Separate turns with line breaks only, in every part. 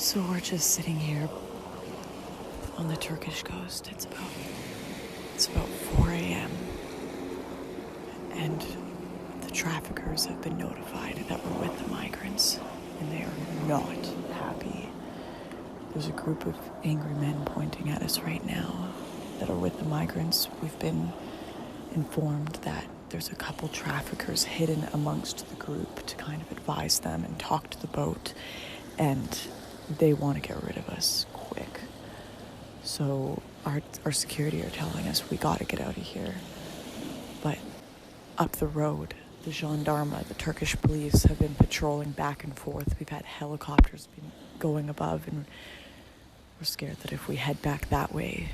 So we're just sitting here on the Turkish coast. It's about 4 a.m. and the traffickers have been notified that we're with the migrants, and they are not happy. There's a group of angry men pointing at us right now that are with the migrants. We've been informed that there's a couple traffickers hidden amongst the group to kind of advise them and talk to the boat, and they want to get rid of us quick. So our security are telling us we got to get out of here. But up the road, the gendarme, the Turkish police have been patrolling back and forth. We've had helicopters been going above, and we're scared that if we head back that way,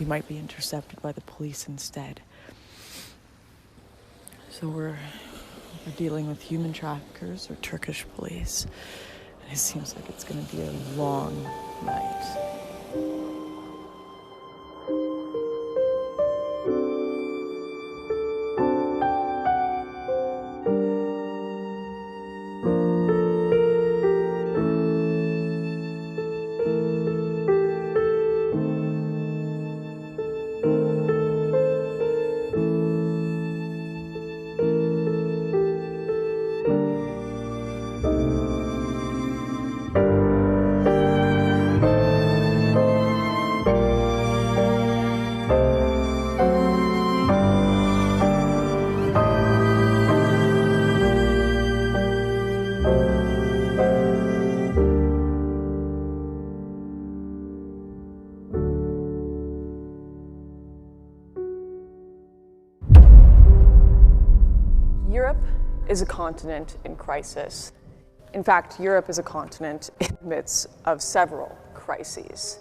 we might be intercepted by the police instead. So we're dealing with human traffickers or Turkish police. And it seems like it's going to be a long night. Europe is a continent in crisis. In fact, Europe is a continent in the midst of several crises.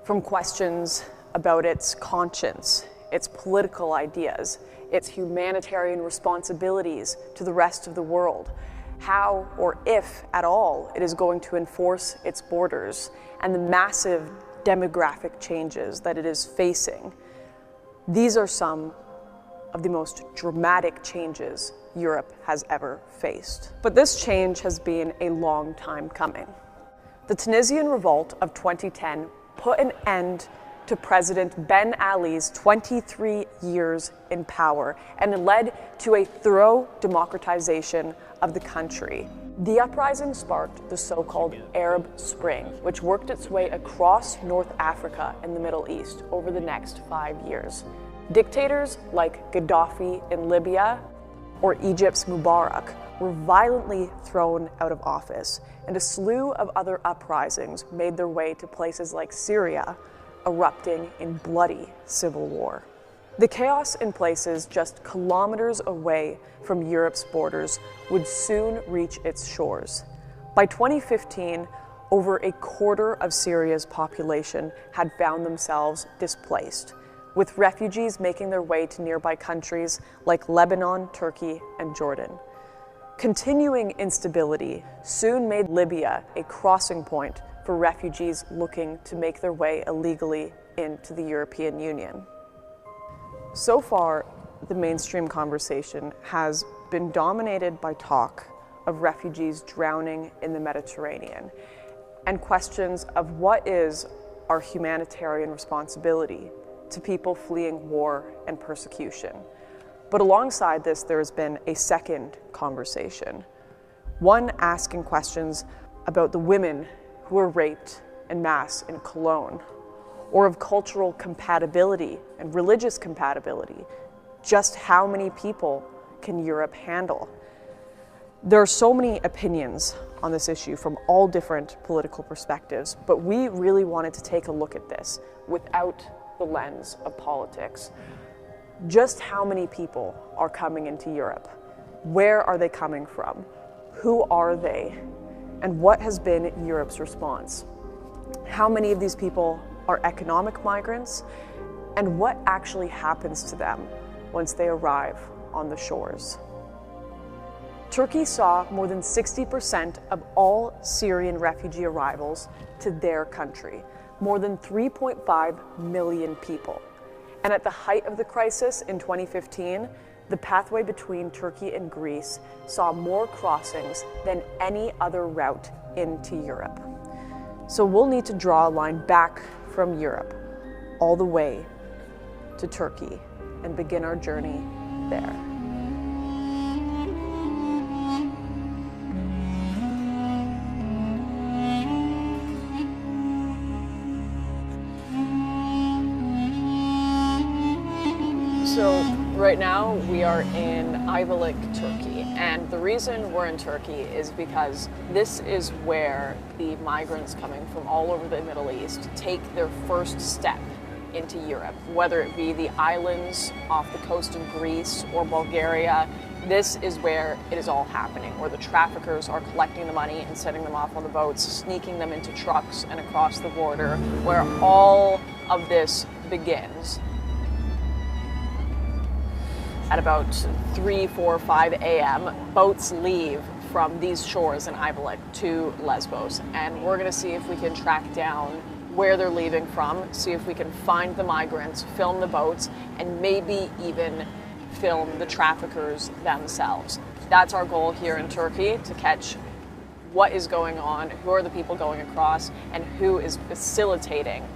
From questions about its conscience, its political ideas, its humanitarian responsibilities to the rest of the world, how or if at all it is going to enforce its borders, and the massive demographic changes that it is facing. These are some of the most dramatic changes Europe has ever faced. But this change has been a long time coming. The Tunisian revolt of 2010 put an end to President Ben Ali's 23 years in power and led to a thorough democratization of the country. The uprising sparked the so-called Arab Spring, which worked its way across North Africa and the Middle East over the next 5 years. Dictators like Gaddafi in Libya or Egypt's Mubarak were violently thrown out of office, and a slew of other uprisings made their way to places like Syria, erupting in bloody civil war. The chaos in places just kilometers away from Europe's borders would soon reach its shores. By 2015, over a quarter of Syria's population had found themselves displaced, with refugees making their way to nearby countries like Lebanon, Turkey, and Jordan. Continuing instability soon made Libya a crossing point for refugees looking to make their way illegally into the European Union. So far, the mainstream conversation has been dominated by talk of refugees drowning in the Mediterranean and questions of what is our humanitarian responsibility to people fleeing war and persecution. But alongside this, there has been a second conversation, one asking questions about the women who were raped en masse in Cologne, or of cultural compatibility and religious compatibility. Just how many people can Europe handle? There are so many opinions on this issue from all different political perspectives, but we really wanted to take a look at this without the lens of politics. Just how many people are coming into Europe? Where are they coming from? Who are they? And what has been Europe's response? How many of these people are economic migrants? And what actually happens to them once they arrive on the shores? Turkey saw more than 60% of all Syrian refugee arrivals to their country, more than 3.5 million people. And at the height of the crisis in 2015, the pathway between Turkey and Greece saw more crossings than any other route into Europe. So we'll need to draw a line back from Europe all the way to Turkey and begin our journey there. So right now we are in Ayvalık, Turkey, and the reason we're in Turkey is because this is where the migrants coming from all over the Middle East take their first step into Europe, whether it be the islands off the coast of Greece or Bulgaria. This is where it is all happening, where the traffickers are collecting the money and setting them off on the boats, sneaking them into trucks and across the border, where all of this begins. At about 3, 4, 5 a.m., boats leave from these shores in Ayvalık to Lesbos, and we're gonna see if we can track down where they're leaving from, see if we can find the migrants, film the boats, and maybe even film the traffickers themselves. That's our goal here in Turkey, to catch what is going on, who are the people going across, and who is facilitating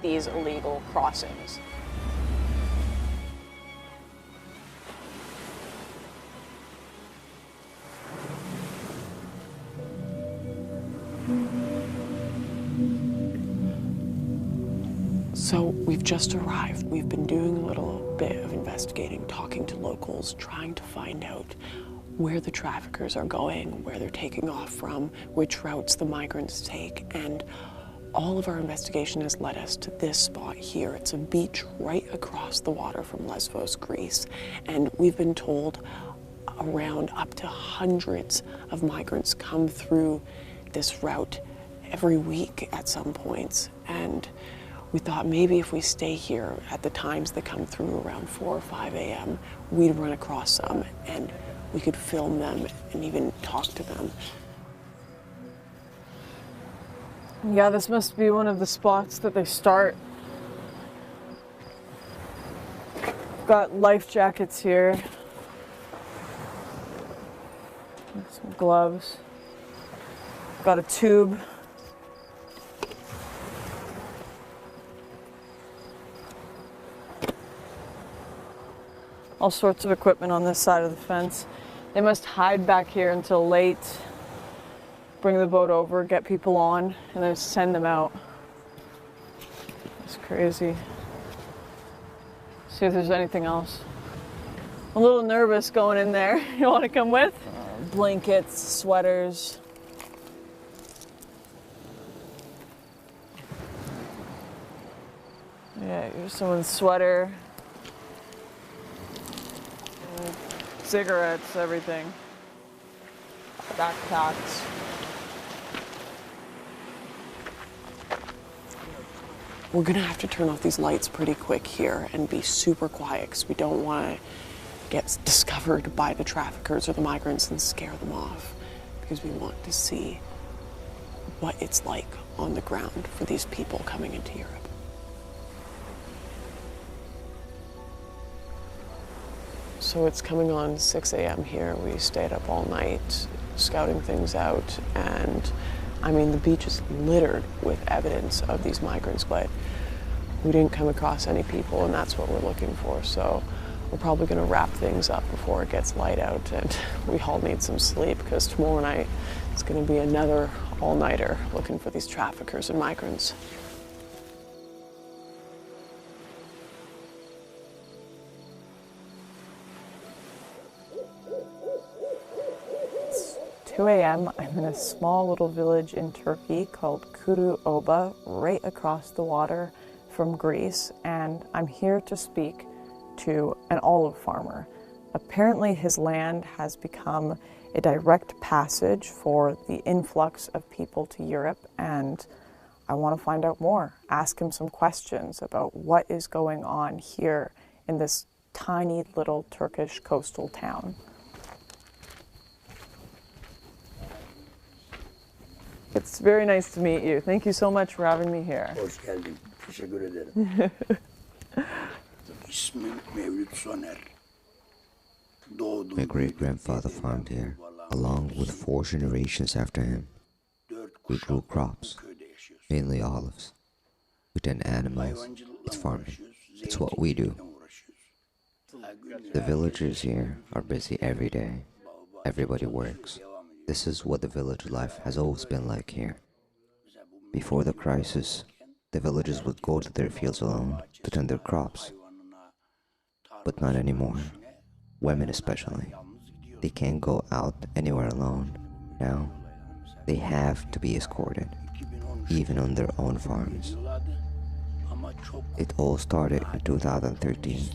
these illegal crossings. So we've just arrived. We've been doing a little bit of investigating, talking to locals, trying to find out where the traffickers are going, where they're taking off from, which routes the migrants take, and all of our investigation has led us to this spot here. It's a beach right across the water from Lesbos, Greece, and we've been told around up to hundreds of migrants come through this route every week at some points, and we thought maybe if we stay here at the times that come through around 4 or 5 a.m., we'd run across some and we could film them and even talk to them. Yeah, this must be one of the spots that they start. Got life jackets here. Some gloves. Got a tube. All sorts of equipment on this side of the fence. They must hide back here until late, bring the boat over, get people on, and then send them out. It's crazy. See if there's anything else. I'm a little nervous going in there. You want to come with? Blankets, sweaters. Yeah, here's someone's sweater. Cigarettes, everything. Backpacks. We're gonna have to turn off these lights pretty quick here and be super quiet because we don't want to get discovered by the traffickers or the migrants and scare them off, because we want to see what it's like on the ground for these people coming into Europe. So it's coming on 6 a.m. here. We stayed up all night scouting things out, and I mean, the beach is littered with evidence of these migrants, but we didn't come across any people, and that's what we're looking for. So we're probably gonna wrap things up before it gets light out, and we all need some sleep because tomorrow night it's gonna be another all-nighter looking for these traffickers and migrants. It's 2 a.m. I'm in a small little village in Turkey called Kuru Oba, right across the water from Greece, and I'm here to speak to an olive farmer. Apparently his land has become a direct passage for the influx of people to Europe, and I want to find out more, ask him some questions about what is going on here in this tiny little Turkish coastal town. It's very nice to meet you. Thank you so much for having me here.
Hoş geldin. Teşekkür ederim. İsmim Mevlüt Soner.
My great-grandfather farmed here, along with 4 generations after him. We grew crops. mainly olives. We tend animals, it's farming. It's what we do. The villagers here are busy every day. Everybody works. This is what the village life has always been like here. Before the crisis, the villagers would go to their fields alone to tend their crops. But not anymore. Women especially. They can't go out anywhere alone. Now, they have to be escorted, even on their own farms. It all started in 2013.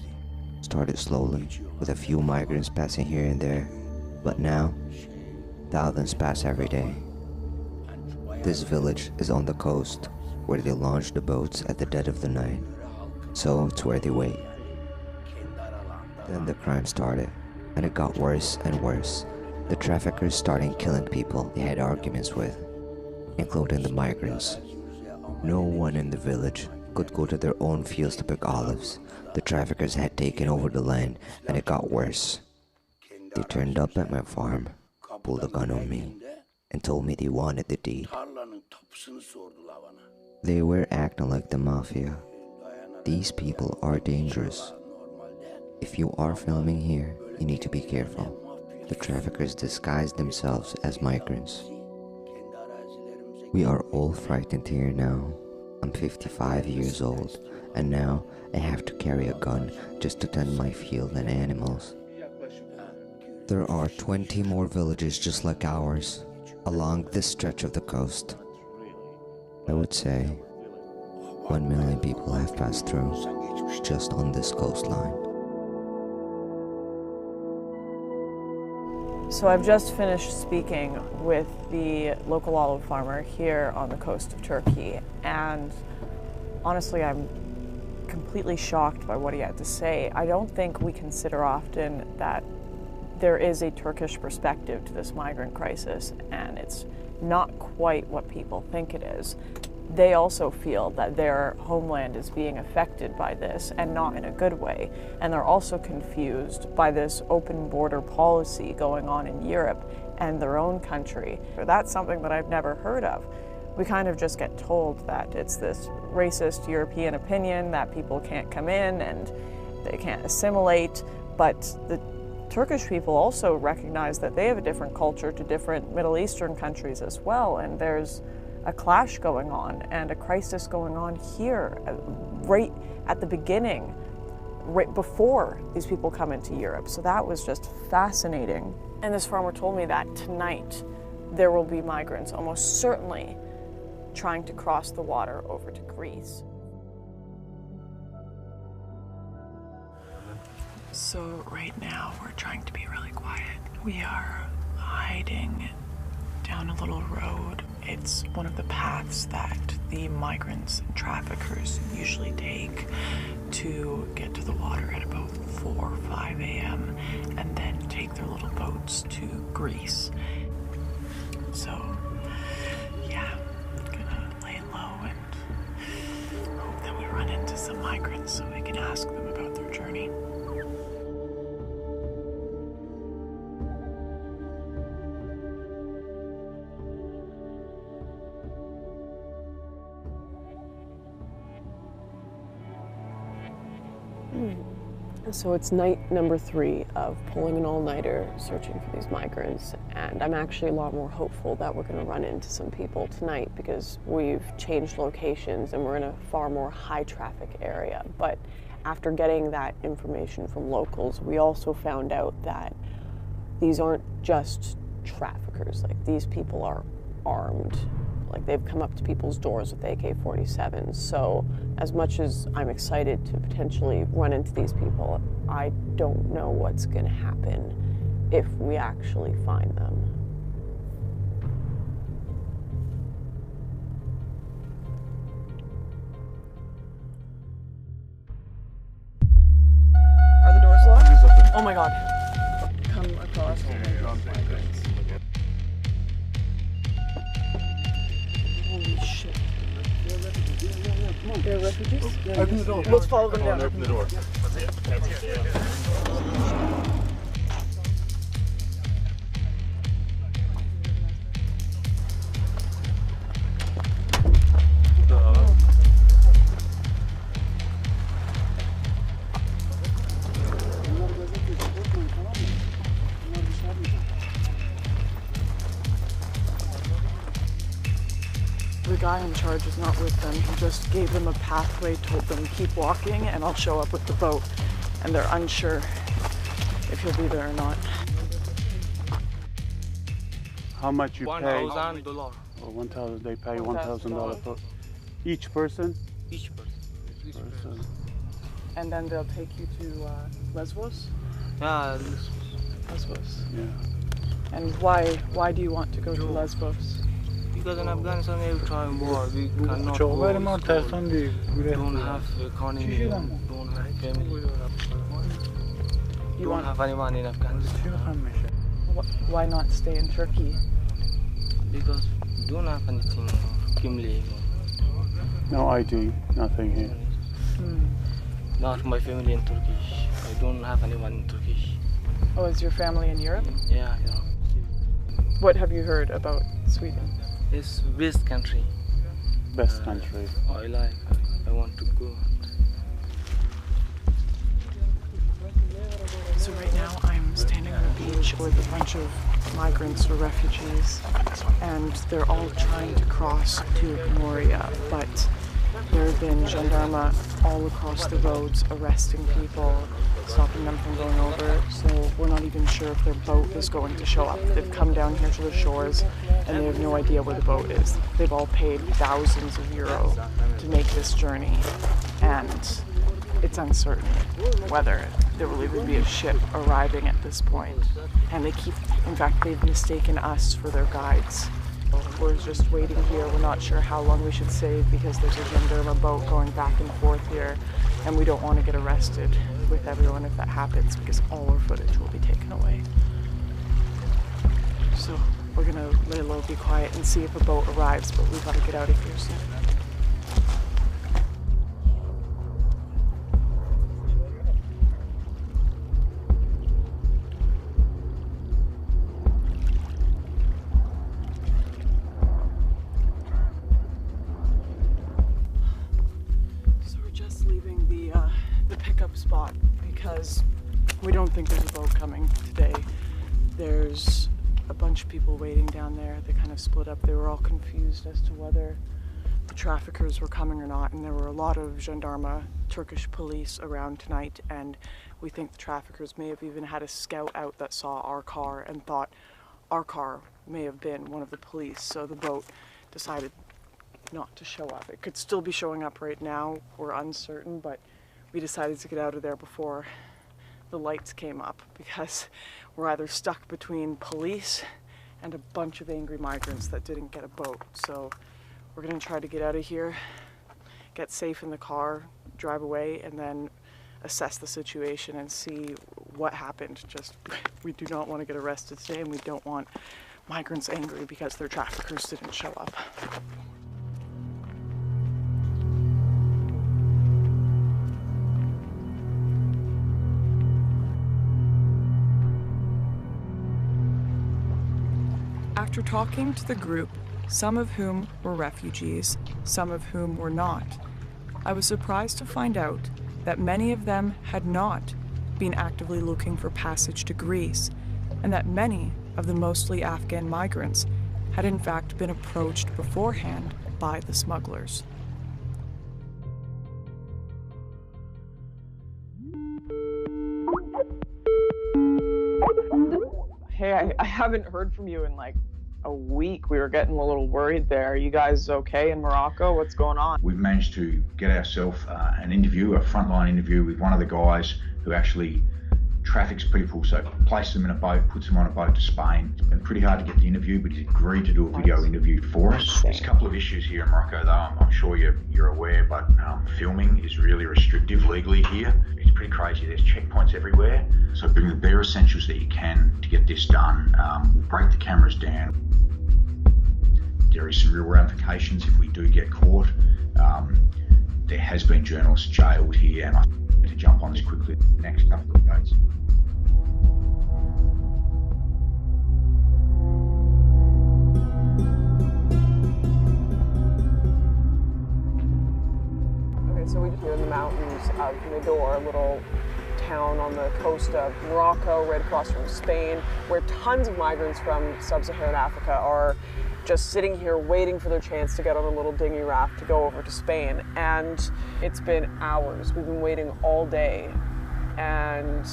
Started slowly, with a few migrants passing here and there, but now, thousands pass every day. This village is on the coast, where they launch the boats at the dead of the night, so it's where they wait. Then the crime started, and it got worse and worse. The traffickers started killing people they had arguments with, including the migrants. No one in the village could go to their own fields to pick olives. The traffickers had taken over the land, and it got worse. They turned up at my farm, pulled a gun on me, and told me they wanted the deed. They were acting like the mafia. These people are dangerous. If you are filming here, you need to be careful. The traffickers disguise themselves as migrants. We are all frightened here now. I'm 55 years old, and now I have to carry a gun just to tend my field and animals. There are 20 more villages just like ours along this stretch of the coast. I would say 1 million people have passed through just on this coastline.
So I've just finished speaking with the local olive farmer here on the coast of Turkey, and honestly, I'm completely shocked by what he had to say. I don't think we consider often that there is a Turkish perspective to this migrant crisis, and it's not quite what people think it is. They also feel that their homeland is being affected by this, and not in a good way. And they're also confused by this open border policy going on in Europe and their own country. That's something that I've never heard of. We kind of just get told that it's this racist European opinion that people can't come in and they can't assimilate, but the Turkish people also recognize that they have a different culture to different Middle Eastern countries as well, and there's a clash going on and a crisis going on here right at the beginning, right before these people come into Europe. So that was just fascinating. And this farmer told me that tonight there will be migrants almost certainly trying to cross the water over to Greece. So right now we're trying to be really quiet. We are hiding down a little road. It's one of the paths that the migrants and traffickers usually take to get to the water at about 4 or 5 a.m. and then take their little boats to Greece. So, yeah, I'm gonna lay low and hope that we run into some migrants so we can ask them about their journey. So it's night number 3 of pulling an all-nighter searching for these migrants, and I'm actually a lot more hopeful that we're going to run into some people tonight because we've changed locations and we're in a far more high-traffic area. But after getting that information from locals, we also found out that these aren't just traffickers. Like, these people are armed. Like, they've come up to people's doors with AK-47s. So as much as I'm excited to potentially run into these people, I don't know what's going to happen if we actually find them. Are the doors locked? Oh my God. Come across. Holy shit. They're refugees?
Open the door.
Let's follow them down.
Open the door.
guy in charge is not with them. He just gave them a pathway, told them keep walking and I'll show up with the boat. And they're unsure if he'll be there or not.
How much you pay?
$1,000.
Oh, 1,000. They pay $1,000 for each person.
Each person.
And then they'll take you to Lesbos?
Yeah,
Lesbos.
Yeah.
And why do you want to go to Lesbos?
because in Afghanistan every time war, we cannot go to school, don't have economy, don't have family. You don't have anyone in Afghanistan.
Why not stay in Turkey?
Because we don't have anything, Kimli.
No ID, nothing here.
Not my family in Turkish. I don't have anyone in Turkish.
Oh, is your family in Europe?
Yeah.
What have you heard about Sweden?
It's best country.
Best country.
I like. I want to go.
So right now I'm standing on a beach with a bunch of migrants or refugees, and they're all trying to cross to Moria, but there have been gendarmes all across the roads arresting people, stopping them from going over, so we're not even sure if their boat is going to show up. They've come down here to the shores and they have no idea where the boat is. They've all paid thousands of euros to make this journey, and it's uncertain whether there will even be a ship arriving at this point. And in fact, they've mistaken us for their guides. We're just waiting here. We're not sure how long we should save because there's a gendarme boat going back and forth here, and we don't want to get arrested with everyone if that happens because all our footage will be taken away. So we're gonna lay low, be quiet, and see if a boat arrives, but we've got to get out of here soon. The pickup spot because we don't think there's a boat coming today. There's a bunch of people waiting down there. They kind of split up. They were all confused as to whether the traffickers were coming or not, and there were a lot of gendarme Turkish police around tonight, and we think the traffickers may have even had a scout out that saw our car and thought our car may have been one of the police, so the boat decided not to show up. It could still be showing up right now. We're uncertain, but we decided to get out of there before the lights came up because we're either stuck between police and a bunch of angry migrants that didn't get a boat. So we're going to try to get out of here, get safe in the car, drive away, and then assess the situation and see what happened. We do not want to get arrested today, and we don't want migrants angry because their traffickers didn't show up. After talking to the group, some of whom were refugees, some of whom were not, I was surprised to find out that many of them had not been actively looking for passage to Greece, and that many of the mostly Afghan migrants had in fact been approached beforehand by the smugglers. Hey, I haven't heard from you in like a week. We were getting a little worried there. Are you guys okay in Morocco? What's going on?
We've managed to get ourselves an interview, a frontline interview with one of the guys who actually traffics people, so places them in a boat, puts them on a boat to Spain. It's been pretty hard to get the interview, but he's agreed to do a video interview for us. There's a couple of issues here in Morocco, though. I'm sure you're aware, but filming is really restrictive legally here. It's pretty crazy. There's checkpoints everywhere. So bring the bare essentials that you can to get this done. Break the cameras down. There is some real ramifications if we do get caught. There has been journalists jailed here, and I need to jump on this quickly the next couple of days.
Okay, so we just were in the mountains of Nador, a little town on the coast of Morocco, right across from Spain, where tons of migrants from sub-Saharan Africa are just sitting here waiting for their chance to get on a little dinghy raft to go over to Spain. And it's been hours. We've been waiting all day, and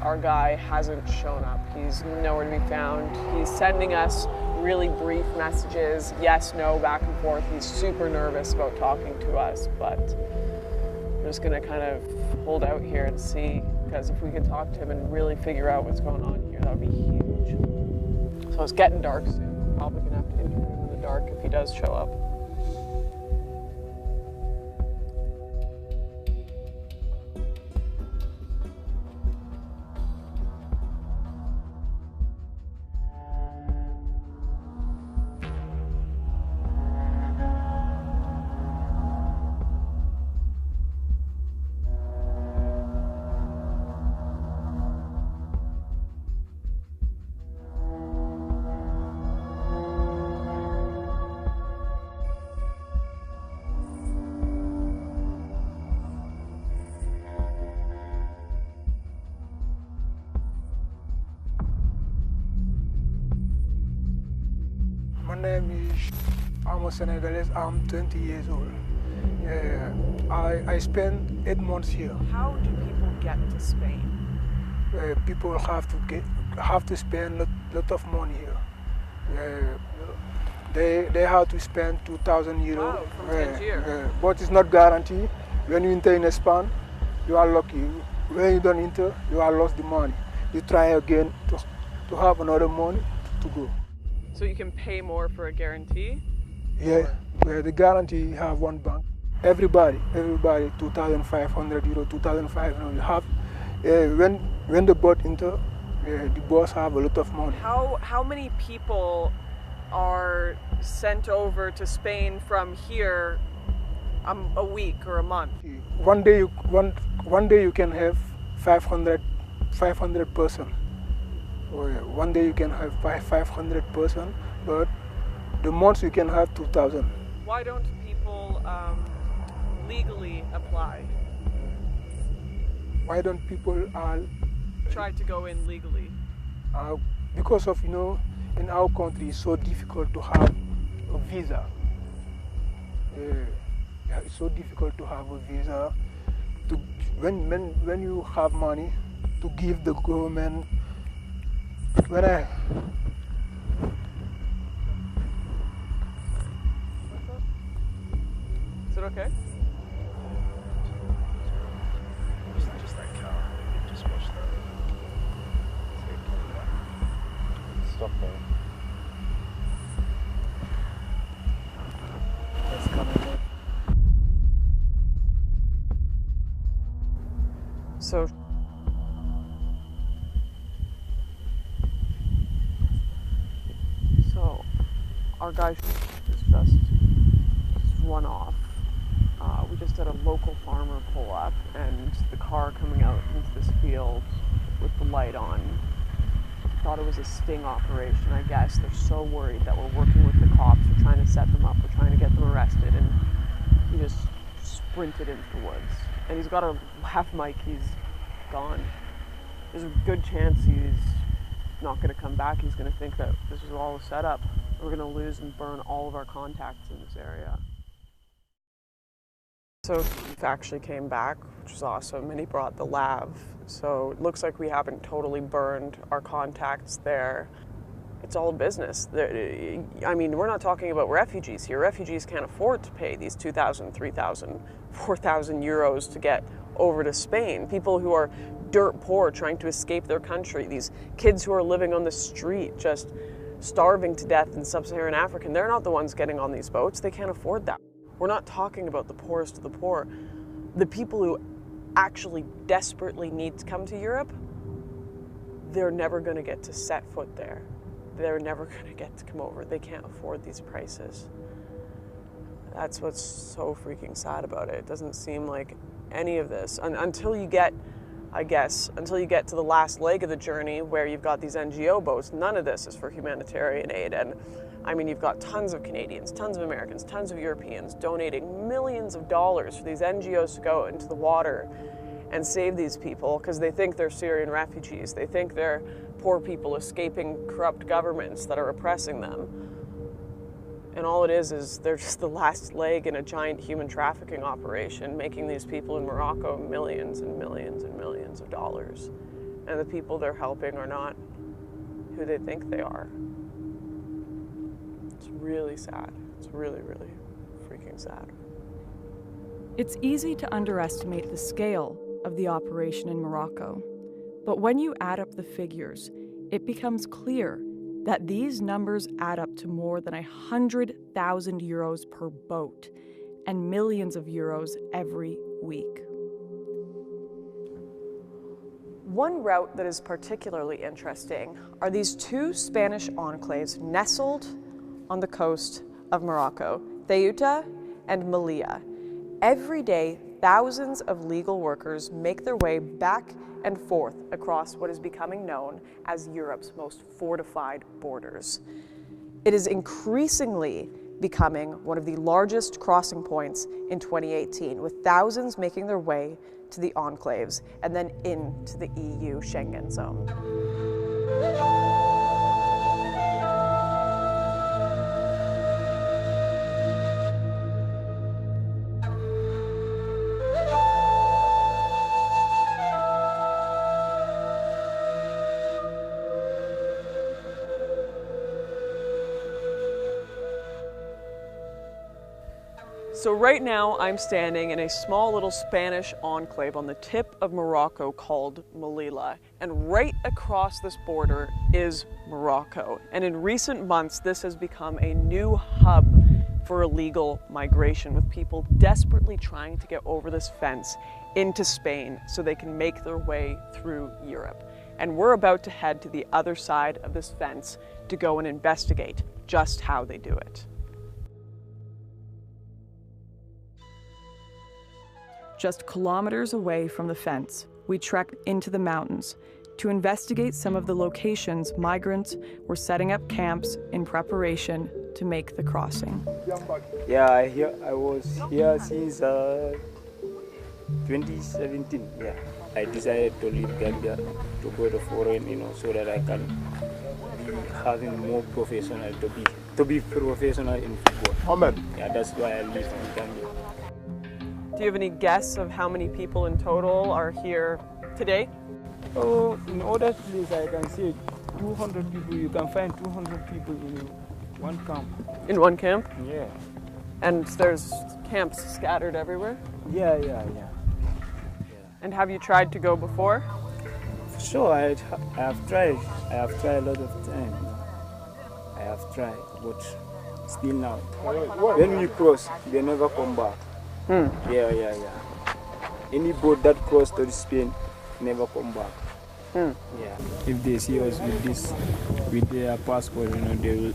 our guy hasn't shown up. He's nowhere to be found. He's sending us really brief messages, yes, no, back and forth. He's super nervous about talking to us, but we're just gonna kind of hold out here and see, because if we can talk to him and really figure out what's going on here, that would be huge. So it's getting dark soon. Probably gonna have to interview him in the dark if he does show up.
My name is, I'm a Senegalese, I'm 20 years old. I spent 8 months here.
How do people get to Spain?
People have to spend a lot of money here. They have to spend 2,000 euros.
Wow, from Tangier.
But it's not guaranteed. When you enter in Spain, you are lucky. When you don't enter, you are lost the money. You try again to have another money to go.
So you can pay more for a guarantee?
Yeah, the guarantee you have one bank. Everybody, 2,500 euro, 2,500. You have when the boat enter, the boss have a lot of money.
How many people are sent over to Spain from here a week or a month?
One day you can have 500 person. One day you can have 500 person, but the months you can have 2,000.
Why don't people legally apply?
Why don't people
try to go in legally?
Because of, in our country it's so difficult to have a visa. It's so difficult to have a visa. When you have money to give the government. Is
it okay?
Just that car. Just watch that. Stop there. It's coming in.
So our guy is just one off. We just had a local farmer pull up, and the car coming out into this field with the light on. Thought it was a sting operation, I guess. They're so worried that we're working with the cops. We're trying to set them up. We're trying to get them arrested, and he just sprinted into the woods. And he's got a lav mic. He's gone. There's a good chance he's not going to come back. He's going to think that this is all a setup. We're going to lose and burn all of our contacts in this area. So he actually came back, which was awesome, and he brought the lav. So it looks like we haven't totally burned our contacts there. It's all business. I mean, we're not talking about refugees here. Refugees can't afford to pay these 2,000, 3,000, 4,000 euros to get over to Spain. People who are dirt poor trying to escape their country. These kids who are living on the street just starving to death in sub-Saharan Africa. They're not the ones getting on these boats. They can't afford that. We're not talking about the poorest of the poor. The people who actually desperately need to come to Europe, they're never going to get to set foot there. They're never going to get to come over. They can't afford these prices. That's what's so freaking sad about it. It doesn't seem like any of this, until you get, I guess, until you get to the last leg of the journey where you've got these NGO boats, none of this is for humanitarian aid. And I mean, you've got tons of Canadians, tons of Americans, tons of Europeans donating millions of dollars for these NGOs to go into the water and save these people because they think they're Syrian refugees. They think they're poor people escaping corrupt governments that are oppressing them. And all it is they're just the last leg in a giant human trafficking operation, making these people in Morocco millions and millions and millions of dollars. And the people they're helping are not who they think they are. It's really sad. It's really, really freaking sad.
It's easy to underestimate the scale of the operation in Morocco. But when you add up the figures, it becomes clear that these numbers add up to more than 100,000 euros per boat and millions of euros every week.
One route that is particularly interesting are these two Spanish enclaves nestled on the coast of Morocco, Ceuta and Melilla. Every day, thousands of legal workers make their way back and forth across what is becoming known as Europe's most fortified borders. It is increasingly becoming one of the largest crossing points in 2018, with thousands making their way to the enclaves and then into the EU Schengen zone. So right now I'm standing in a small little Spanish enclave on the tip of Morocco called Melilla. And right across this border is Morocco. And in recent months, this has become a new hub for illegal migration, with people desperately trying to get over this fence into Spain so they can make their way through Europe. And we're about to head to the other side of this fence to go and investigate just how they do it.
Just kilometers away from the fence, we trekked into the mountains to investigate some of the locations migrants were setting up camps in preparation to make the crossing.
Yeah, I was here since 2017. Yeah, I decided to leave Gambia to go to foreign, so that I can be having more professional to be professional in football. Amen. Yeah, that's why I live in Gambia.
Do you have any guess of how many people in total are here today?
Oh, in other places I can say 200 people. You can find 200 people in one camp.
In one camp?
Yeah.
And there's camps scattered everywhere?
Yeah.
And have you tried to go before?
Sure, I have tried. I have tried a lot of times. I have tried, but still now. When we cross, they never come back. Yeah. Any boat that cross to Spain never come back. Yeah. If they see us with their passport, they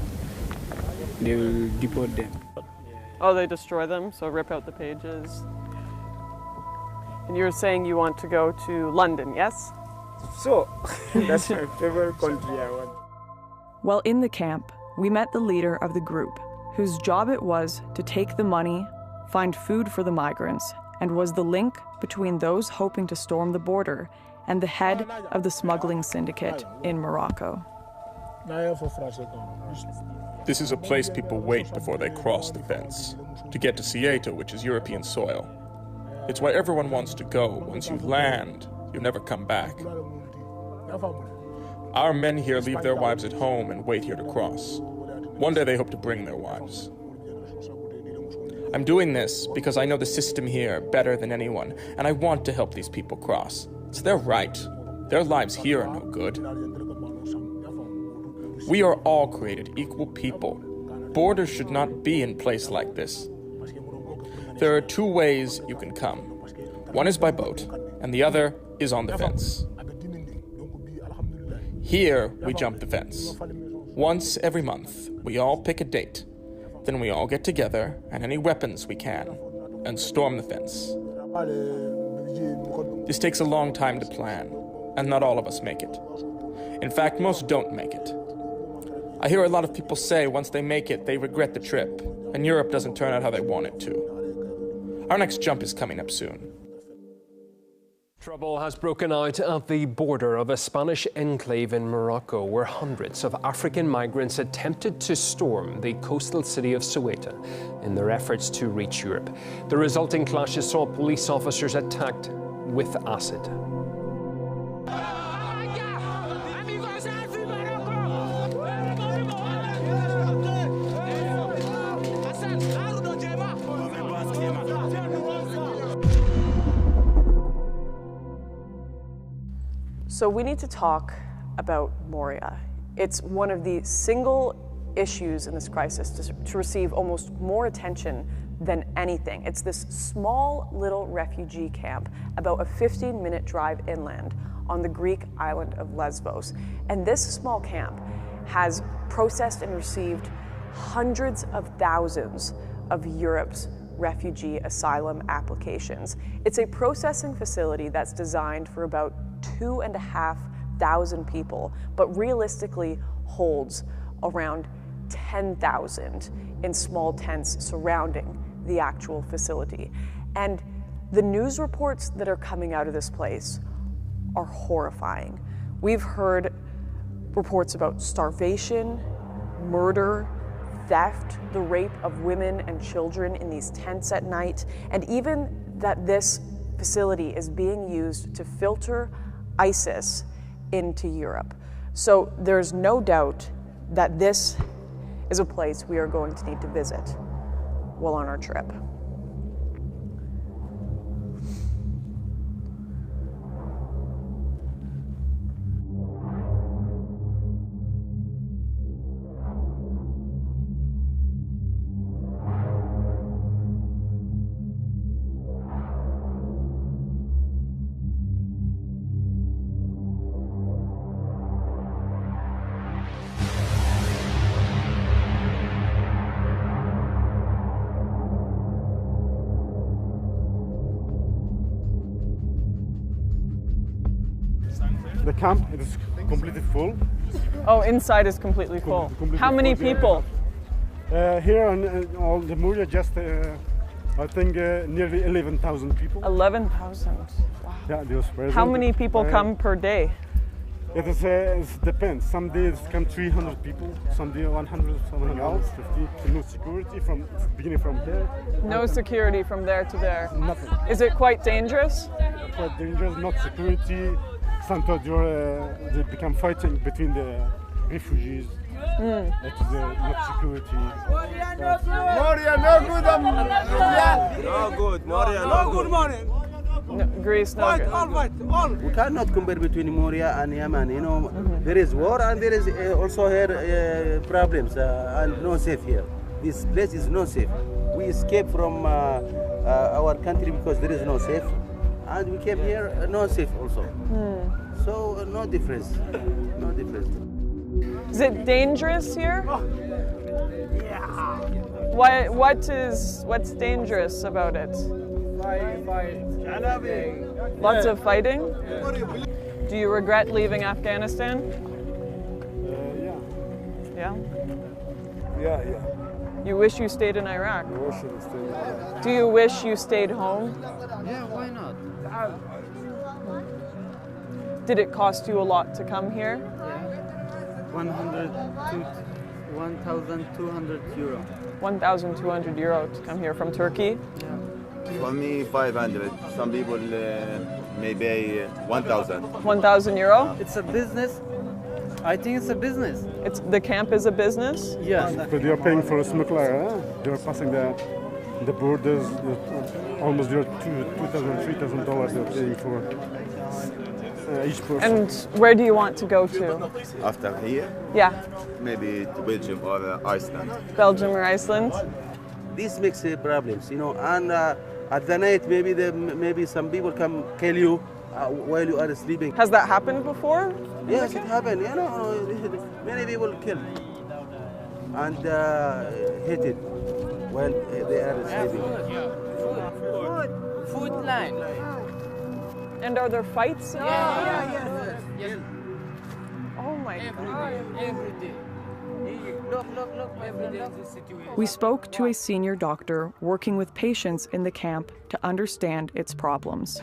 will deport them.
Oh, they destroy them, so rip out the pages. And you were saying you want to go to London, yes?
So, that's my favorite country I want.
While in the camp, we met the leader of the group, whose job it was to take the money, find food for the migrants, and was the link between those hoping to storm the border and the head of the smuggling syndicate in Morocco.
This is a place people wait before they cross the fence, to get to Ceuta, which is European soil. It's where everyone wants to go. Once you land, you never come back. Our men here leave their wives at home and wait here to cross. One day they hope to bring their wives. I'm doing this because I know the system here better than anyone, and I want to help these people cross. It's their right. Their lives here are no good. We are all created equal people. Borders should not be in place like this. There are two ways you can come. One is by boat, and the other is on the fence. Here, we jump the fence. Once every month, we all pick a date. Then we all get together, and any weapons we can, and storm the fence. This takes a long time to plan, and not all of us make it. In fact, most don't make it. I hear a lot of people say once they make it, they regret the trip, and Europe doesn't turn out how they want it to. Our next jump is coming up soon.
Trouble has broken out at the border of a Spanish enclave in Morocco, where hundreds of African migrants attempted to storm the coastal city of Ceuta in their efforts to reach Europe. The resulting clashes saw police officers attacked with acid.
So we need to talk about Moria. It's one of the single issues in this crisis to receive almost more attention than anything. It's this small little refugee camp about a 15-minute drive inland on the Greek island of Lesbos. And this small camp has processed and received hundreds of thousands of Europe's refugee asylum applications. It's a processing facility that's designed for about 2,500 people, but realistically holds around 10,000 in small tents surrounding the actual facility. And the news reports that are coming out of this place are horrifying. We've heard reports about starvation, murder, theft, the rape of women and children in these tents at night, and even that this facility is being used to filter ISIS into Europe. So there's no doubt that this is a place we are going to need to visit while on our trip.
The camp is completely full.
Oh, inside is completely full. How many people?
Here on all the Moria, just I think nearly 11,000 people.
11,000. Wow.
Yeah, they was present.
How many people come per day?
It depends. Some days come 300 people, some days 100, something else. 50. No security from beginning from here.
No security from there to there.
Nothing.
Is it quite dangerous?
Quite dangerous. Not security. Sometimes they become fighting between the refugees. That's not security.
Moria, no good.
No good. Moria, no good.
No, Greece, no good.
We cannot compare between Moria and Yemen. You know, there is war and there is also here problems and no safe here. This place is not safe. We escaped from our country because there is no safe, and we came here no safe also. So no difference. No difference.
Is it dangerous here?
Yeah.
What's dangerous about it?
Fight.
Lots of fighting? Do you regret leaving Afghanistan?
Yeah.
Yeah?
Yeah.
You wish you stayed in Iraq?
I wish I stayed in Iraq.
Do you wish you stayed home?
Yeah, why not?
Did it cost you a lot to come here?
1,200 euro.
1,200 euro to come here from Turkey?
Yeah. For me, 500. Some people maybe 1,000.
1,000 euro?
It's a business. I think it's a business.
The camp is a business?
Yes.
But they are paying for a smuggler. They are passing the borders. Almost $2,000, $3,000 they're paying for each person.
And where do you want to go to?
After here?
Yeah.
Maybe to Belgium or Iceland.
Belgium or Iceland?
This makes problems, you know. And at the night, maybe some people come kill you while you are sleeping.
Has that happened before?
Yes, it happened. You know, many people killed and hit it while they are sleeping.
Food line.
And are there fights?
Yeah.
Oh my God.
Every day. Look, every day the situation.
We spoke to a senior doctor working with patients in the camp to understand its problems.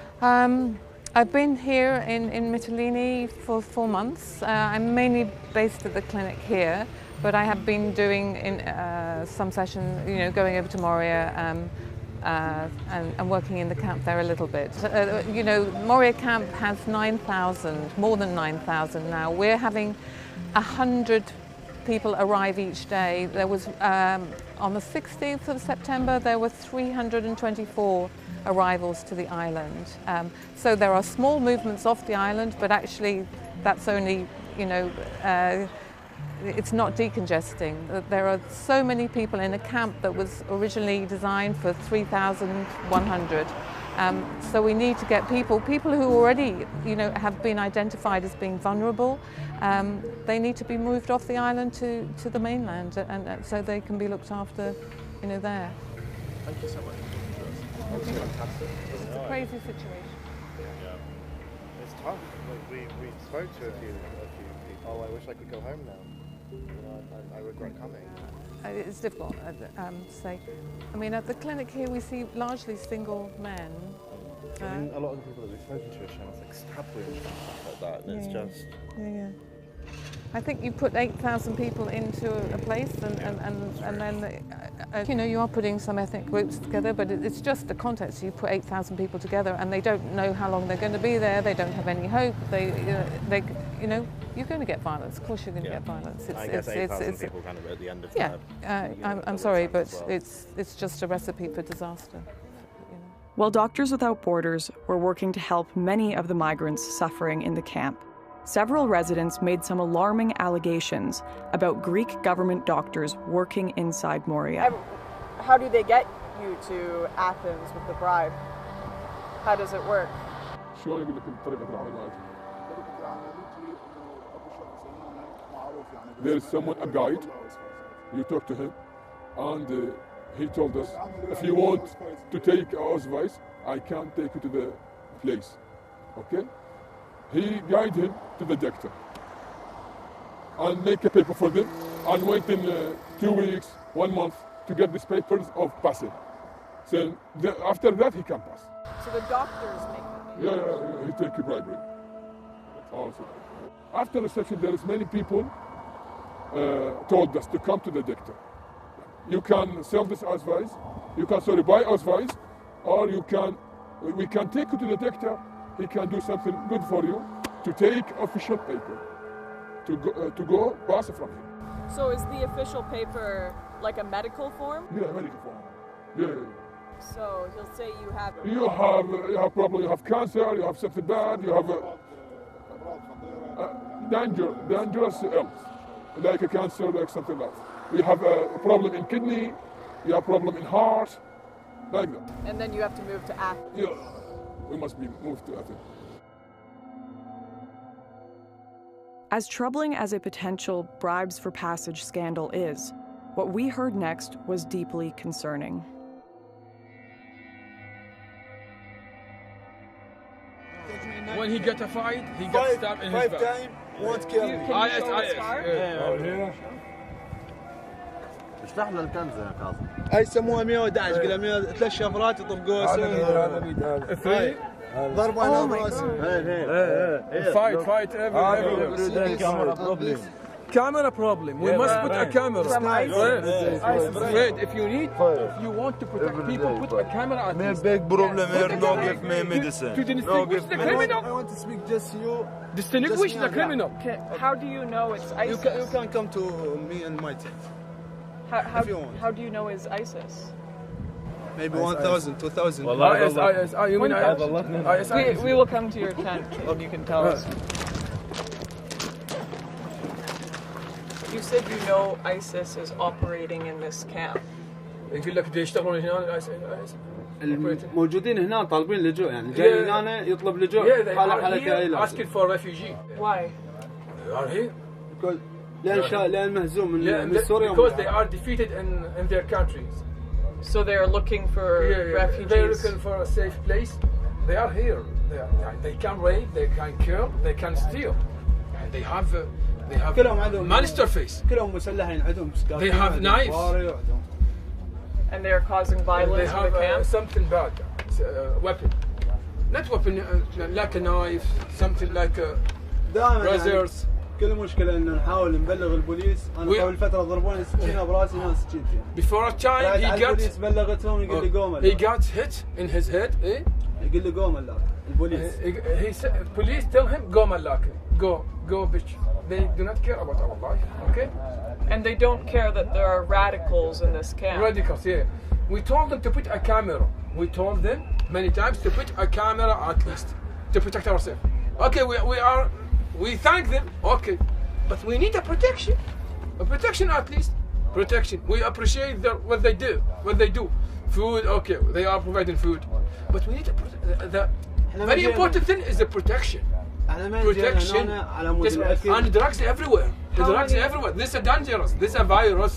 I've been here in Mytilene for 4 months. I'm mainly based at the clinic here, but I have been doing some sessions, going over to Moria and working in the camp there a little bit. Moria camp has 9,000, more than 9,000 now. We're having 100 people arrive each day. There was, on the 16th of September, there were 324 arrivals to the island. So there are small movements off the island, but actually that's only, it's not decongesting. There are so many people in a camp that was originally designed for 3,100. So we need to get people who already, have been identified as being vulnerable. They need to be moved off the island to the mainland, and so they can be looked after, there.
Thank you so much.
It's fantastic. It's a crazy situation.
Yeah. It's tough. We spoke to a few people. Oh, I wish I could go home now. I regret coming.
It's difficult to say. I mean, at the clinic here we see largely single men.
I mean, a lot of the people that we've spoken to are showing us like stab wounds and stuff like that, and it's just...
Yeah. I think you put 8,000 people into a place and then, you are putting some ethnic groups together, but it's just the context. You put 8,000 people together and they don't know how long they're going to be there, they don't have any hope, you're going to get violence. Of course you're going to get violence.
I guess 8,000 people kind of at the end of
I'm sorry, but it's just a recipe for disaster.
While Doctors Without Borders were working to help many of the migrants suffering in the camp, several residents made some alarming allegations about Greek government doctors working inside Moria.
How do they get you to Athens with the bribe? How does it work?
There is someone, a guide, you talk to him, and he told us, if you want to take our advice, I can't take you to the place, okay? He guided him to the doctor and make a paper for them and wait in 2 weeks, 1 month to get these papers of passing. So after that he can pass.
So the doctors make them?
Yeah, he take a bribery. Also. After reception there is many people told us to come to the doctor. You can sell this advice, you can buy advice, or we can take you to the doctor. He can do something good for you to take official paper, to go pass from him.
So is the official paper like a medical form?
Yeah, medical form. Yeah.
So he'll say you have...
You have problem, you have cancer, you have something bad, you have dangerous illness, like a cancer, like something like that. You have a problem in kidney, you have a problem in heart, like that.
And then you have to move to Athens.
Yeah, we must be moved to Athens.
As troubling as a potential bribes for passage scandal is, what we heard next was deeply concerning.
When he gets a fight, he gets stabbed in his back.
5 times, won't kill me.
اشرح لنا الكنزه يا كاظم.
هاي يسموها 111 كيلو 3 شفرات يطبقوها سوي. ضربوا على راسه.
Fight every camera problem. We must put a camera. Wait, if you want to protect people, put a camera at
least. Big problem here, no give me medicine.
To distinguish the criminal.
I want to speak just you.
Distinguish the criminal.
Okay, how do you know it's ISIS?
You can come to me and my tent.
How do you know it's ISIS?
Maybe 1,000, 2,000.
You mean ISIS?
We will come to your tent and you can tell us. You said you know ISIS is operating in this camp.
يقول لك يشتغلون هنا
الموجودين هنا طالبين لجوء يعني جاي هنا يطلب لجوء حالة كعائلة.
Asking for refugee.
Why?
They are here.
Because لأن مهزوم من سوريا.
Because they are defeated in their countries.
So they are looking for refugees.
They're looking for a safe place. They are here. They can rape, they can kill, they can steal. They have monster face.
كلهم مسلحين عندهم.
They have knives.
And they are causing violence in the camp.
Something bad, weapon. not weapon, like a knife, something like a razors.
كل مشكلة إنه نحاول نبلغ البوليس. أنا قبل فترة ضربوني سكينة براسي هنا سكينتي.
Before a time
البوليس بلغتهم يقول لي قوم.
He got hit in his head. Eh?
يقول لي قوم اللاك. البوليس.
He said, police tell him قوم اللاك. Go bitch. They do not care about our life. Okay?
And they don't care that there are radicals in this camp.
Radicals, yeah. We told them to put a camera. We told them many times to put a camera at least to protect ourselves. Okay, we thank them. Okay, but we need a protection at least. Protection. We appreciate what they do. Food, okay, they are providing food, but we need the very important thing is the protection. Protection. And drugs everywhere. Drugs everywhere. This is dangerous. This is a virus.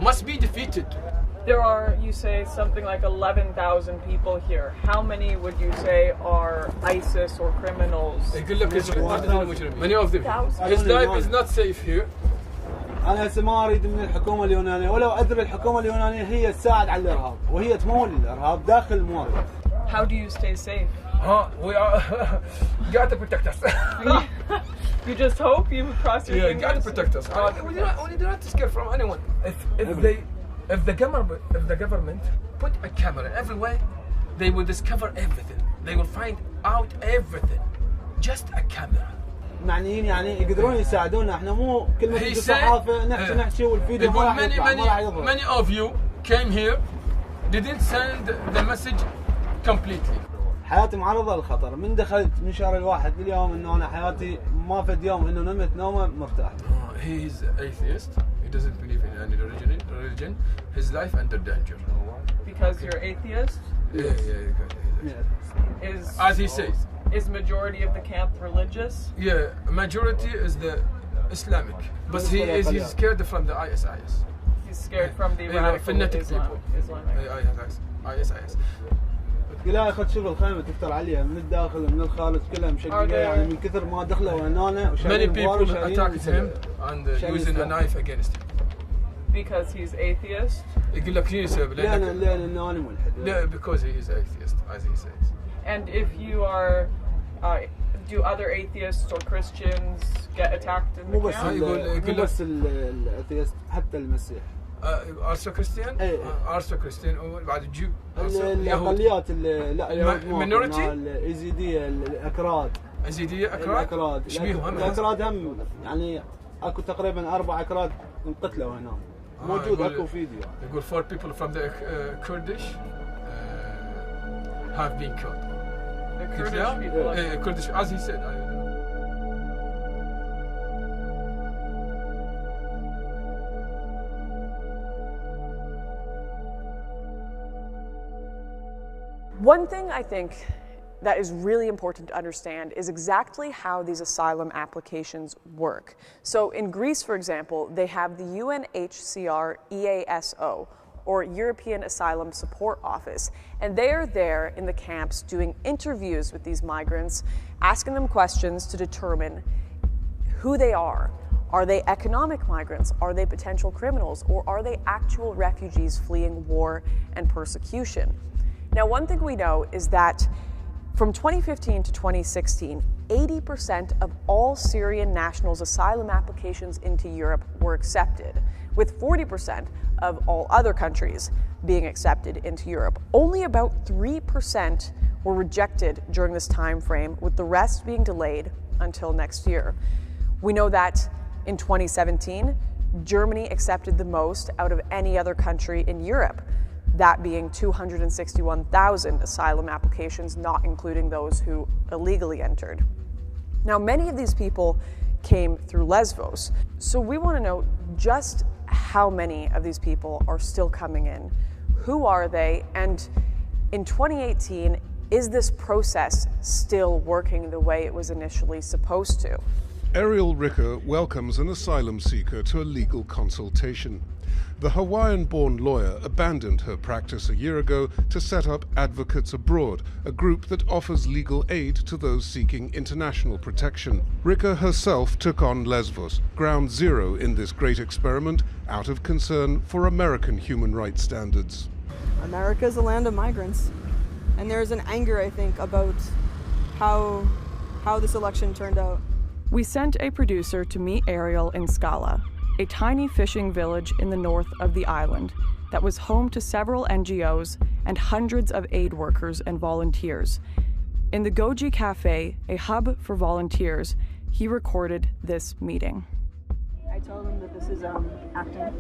Must be defeated.
There are, you say, something like 11,000 people here. How many would you say are ISIS or criminals?
Many of them. His life is not safe here.
أنا هسه ما أريد من الحكومة اليونانية ولو أدري الحكومة اليونانية هي تساعد على الإرهاب وهي تمول الإرهاب داخل الموارد.
How do you stay safe?
We are got to protect us.
You just hope you cross your fingers?
Got to protect us. We do not escape from anyone. If the government put a camera everywhere, they will discover everything. They will find out everything. Just a camera.
معنيين يعني يقدرون يساعدونا احنا مو كل ما تجي الصحافة نحكي والفيديو ما راح يطلع ما راح يظهر.
Many of you came here, didn't send the message completely.
حياتي معرضة للخطر. من دخلت من شهر الواحد لليوم انه انا حياتي ما فد يوم انه نمت نومه مرتاح.
He is atheist. He doesn't believe in any religion. His life under danger.
Because you're atheist?
Yeah. As he says.
Is majority of the camp religious?
Yeah, majority is the Islamic. But he's scared from the ISIS.
He's scared from the radical
fanatic
people.
ISIS.
لا اخذ شغل خيمه تفتر عليها من الداخل ومن الخارج كلها مشققه يعني من كثر ما دخلوا هنا
Many people attacked him and using a knife against him.
Because he's atheist?
يقول لك شنو السبب؟
لانه انا ملحد.
لا, because he is atheist, as he says.
And if you are, do other atheists or Christians get attacked in the camp?
مو بس الاثيست حتى المسيح.
also Christian? also Christian بعد الجيو.
الأقليات لا
minority?
الإيزيدية الأكراد.
إيزيدية أكراد؟ إيش بيهم؟
الأكراد هم يعني أكو تقريبا 4 أكراد انقتلوا هنا. موجود أكو فيديو.
يقول 4 people from the Kurdish have been killed.
The Kurdish people?
Kurdish, as he said.
One thing I think that is really important to understand is exactly how these asylum applications work. So in Greece, for example, they have the UNHCR EASO, or European Asylum Support Office, and they are there in the camps doing interviews with these migrants, asking them questions to determine who they are. Are they economic migrants? Are they potential criminals? Or are they actual refugees fleeing war and persecution? Now, one thing we know is that from 2015 to 2016, 80% of all Syrian nationals' asylum applications into Europe were accepted, with 40% of all other countries being accepted into Europe. Only about 3% were rejected during this time frame, with the rest being delayed until next year. We know that in 2017, Germany accepted the most out of any other country in Europe, that being 261,000 asylum applications, not including those who illegally entered. Now, many of these people came through Lesvos, so we want to know just how many of these people are still coming in, who are they, and in 2018, is this process still working the way it was initially supposed to?
Ariel Ricker welcomes an asylum seeker to a legal consultation. The Hawaiian-born lawyer abandoned her practice a year ago to set up Advocates Abroad, a group that offers legal aid to those seeking international protection. Ricker herself took on Lesvos, ground zero in this great experiment, out of concern for American human rights standards.
America's a land of migrants, and there's an anger, I think, about how this election turned out.
We sent a producer to meet Ariel in Scala, a tiny fishing village in the north of the island that was home to several NGOs and hundreds of aid workers and volunteers. In the Goji Cafe, a hub for volunteers, he recorded this meeting.
I tell them that this is acting.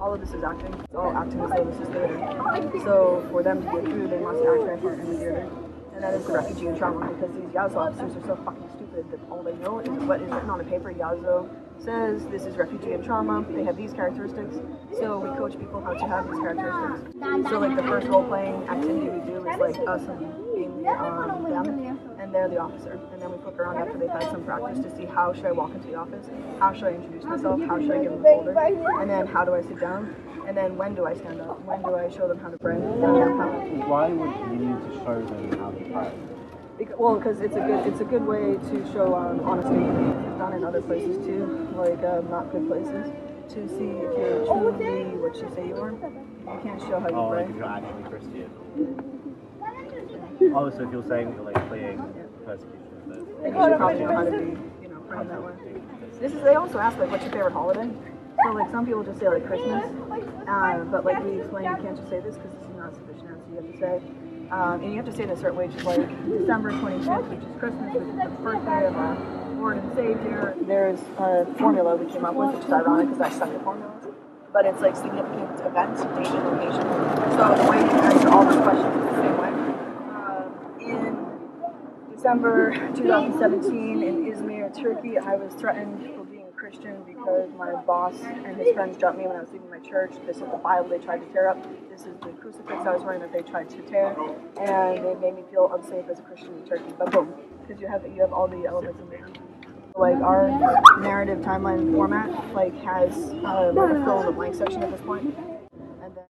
All of this is acting. It's all acting as though this is theater. So for them to get through, they must act their part in the theater. And that is the refugee and trauma, because these Yazo officers are so fucking stupid that all they know is what is written on a paper. Yazo says this is refugee and trauma. They have these characteristics. So we coach people how to have these characteristics. So like the first role-playing activity we do is like us being them, and they're the officer. And then we flip around after they've had some practice to see how should I walk into the office, how should I introduce myself, how should I give them a folder, and then how do I sit down, and then when do I stand up, when do I show them how to pray.
Why would you need to show them how to pray?
Well, because it's a good way to show honesty. It's done in other places too, like not good places, to see if you're truly what you say you are. You can't show how you pray.
Like if you're actually Christian. Oh, so if you're saying that you're like fleeing persecution,
you should probably know how to be, praying that way. They also ask like, what's your favorite holiday? So like some people just say like Christmas, but like we explain you can't just say this because this is not a sufficient answer. You have to say, and you have to say it in a certain way, just like December 25th, which is Christmas, which is the birthday of our Lord and Savior. There's a formula we came up with, which is ironic because I suck at formulas, but it's like significant event, date, and location. So the way you answer all those questions is the same way. In December 2017 in Izmir, Turkey, I was threatened for being a Christian because my boss and his friends jumped me when I was leaving my church. This is the Bible they tried to tear up. This is the crucifix I was wearing that they tried to tear. And they made me feel unsafe as a Christian in Turkey. But boom, because you have all the elements in there. Like our narrative timeline format has a fill in the blank section at this point. And then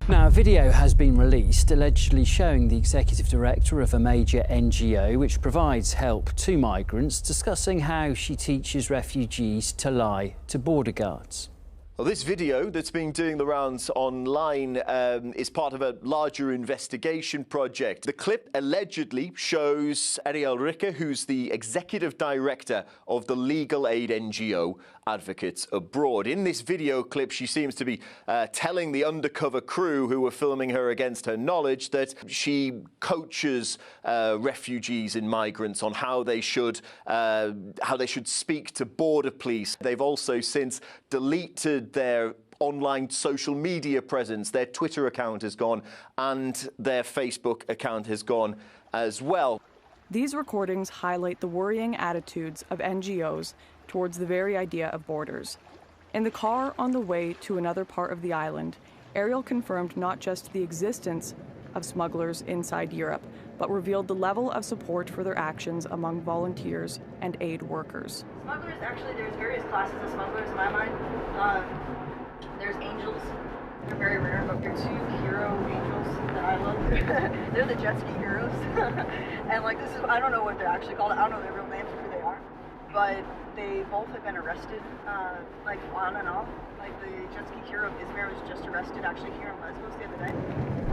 Now, a video has been released allegedly showing the executive director of a major NGO which provides help to migrants discussing how she teaches refugees to lie to border guards.
Well, this video that's been doing the rounds online is part of a larger investigation project. The clip allegedly shows Ariel Ricker, who's the executive director of the legal aid NGO Advocates Abroad. In this video clip, she seems to be telling the undercover crew who were filming her against her knowledge that she coaches refugees and migrants on how they should speak to border police. They've also since deleted their online social media presence. Their Twitter account has gone and their Facebook account has gone as well.
These recordings highlight the worrying attitudes of NGOs towards the very idea of borders. In the car on the way to another part of the island, Ariel confirmed not just the existence of smugglers inside Europe, but revealed the level of support for their actions among volunteers and aid workers.
Smugglers, actually, there's various classes of smugglers in my mind. There's angels. They're very rare, but they're two hero angels that I love. They're the jet ski heroes. And like this is, I don't know what they're actually called. I don't know their real names or who they are. But they both have been arrested, like on and off. Like the jet ski hero of Izmir was just arrested actually here in Lesbos the other day.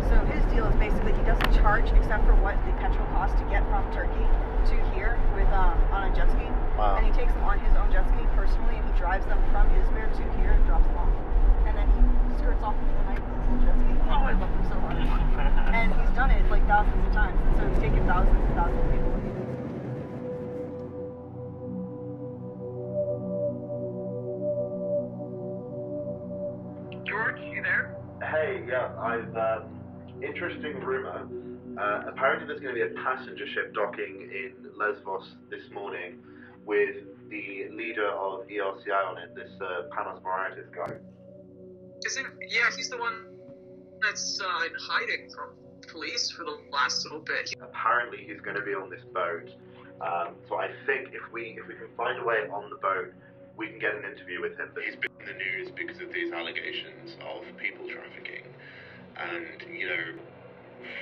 So his deal is basically he doesn't charge except for what the petrol costs to get from Turkey to here with on a jet ski. Wow. And he takes them on his own jet ski personally, and he drives them from Izmir to here and drops them off. And then he skirts off into the night with his little jet ski. Oh, I love him so much. And he's done it like thousands of times, and so he's taken thousands and thousands of people.
George, you there? Hey, yeah, interesting rumour. Apparently there's going to be a passenger ship docking in Lesbos this morning with the leader of ERCI on it, this Panos Moraitis guy.
Yeah, he's the one that's in hiding from police for the last little bit.
Apparently he's going to be on this boat. So I think if we can find a way on the boat, we can get an interview with him. But he's been in the news because of these allegations of people trafficking. And,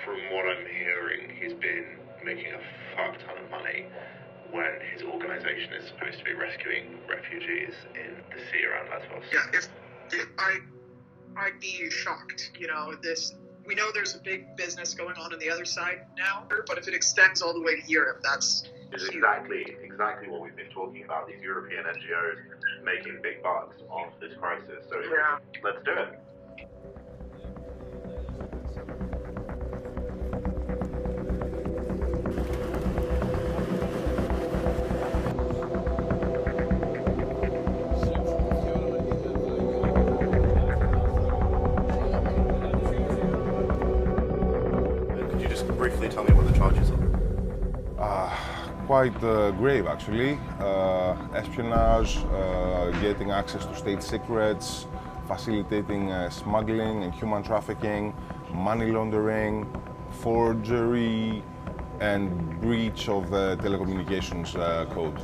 from what I'm hearing, he's been making a fuck ton of money when his organisation is supposed to be rescuing refugees in the sea around Lesbos?
Yeah, if I'd be shocked. You know, we know there's a big business going on the other side now, but if it extends all the way to Europe, that's
It's exactly what we've been talking about, these European NGOs making big bucks off this crisis. So yeah, let's do it. Could you just briefly tell me what the charges are?
Quite grave, actually. Espionage, getting access to state secrets, facilitating smuggling and human trafficking, money laundering, forgery, and breach of the telecommunications code.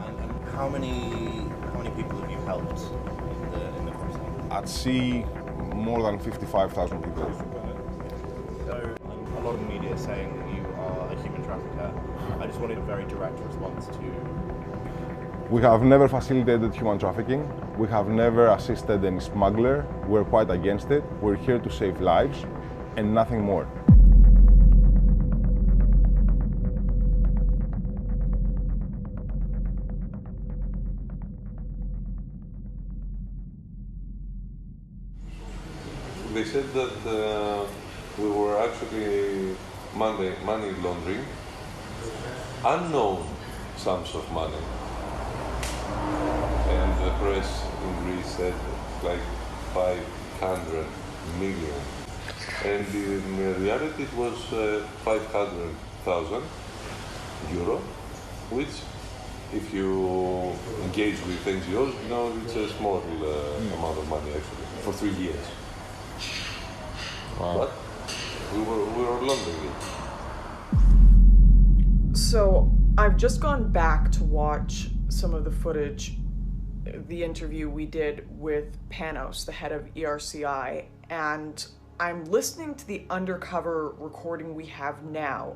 And how many people have you helped in the prison?
At sea, more than 55,000 people.
So, a lot of the media is saying that you are a human trafficker. I just wanted a very direct response to...
We have never facilitated human trafficking. We have never assisted any smuggler. We're quite against it. We're here to save lives and nothing more.
They said that we were actually money laundering unknown sums of money. And the press in Greece said like 500 million. And in reality it was 500,000 euro, which if you engage with NGOs, you know it's a small amount of money actually, for 3 years. Wow. But we were laundering it.
So I've just gone back to watch some of the footage, the interview we did with Panos, the head of ERCI, and I'm listening to the undercover recording we have now.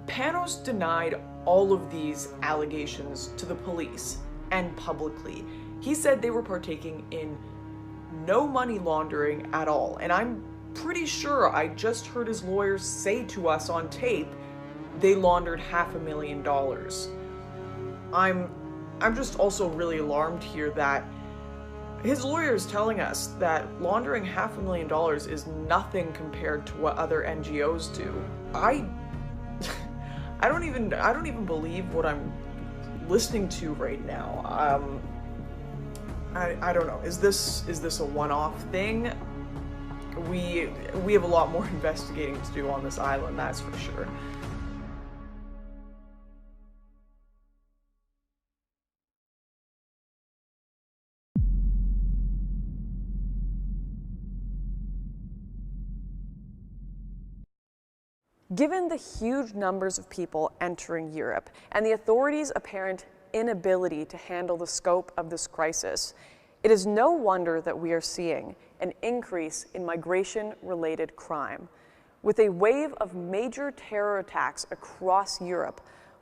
Panos denied all of these allegations to the police and publicly. He said they were partaking in no money laundering at all, and I'm pretty sure I just heard his lawyers say to us on tape they laundered $500,000. I'm just also really alarmed here that his lawyer is telling us that laundering $500,000 is nothing compared to what other NGOs do. I don't even believe what I'm listening to right now. I don't know. Is this a one-off thing? We have a lot more investigating to do on this island, that's for sure. Given the huge numbers of people entering Europe and the authorities' apparent inability to handle the scope of this crisis, it is no wonder that we are seeing an increase in migration-related crime, with a wave of major terror attacks across Europe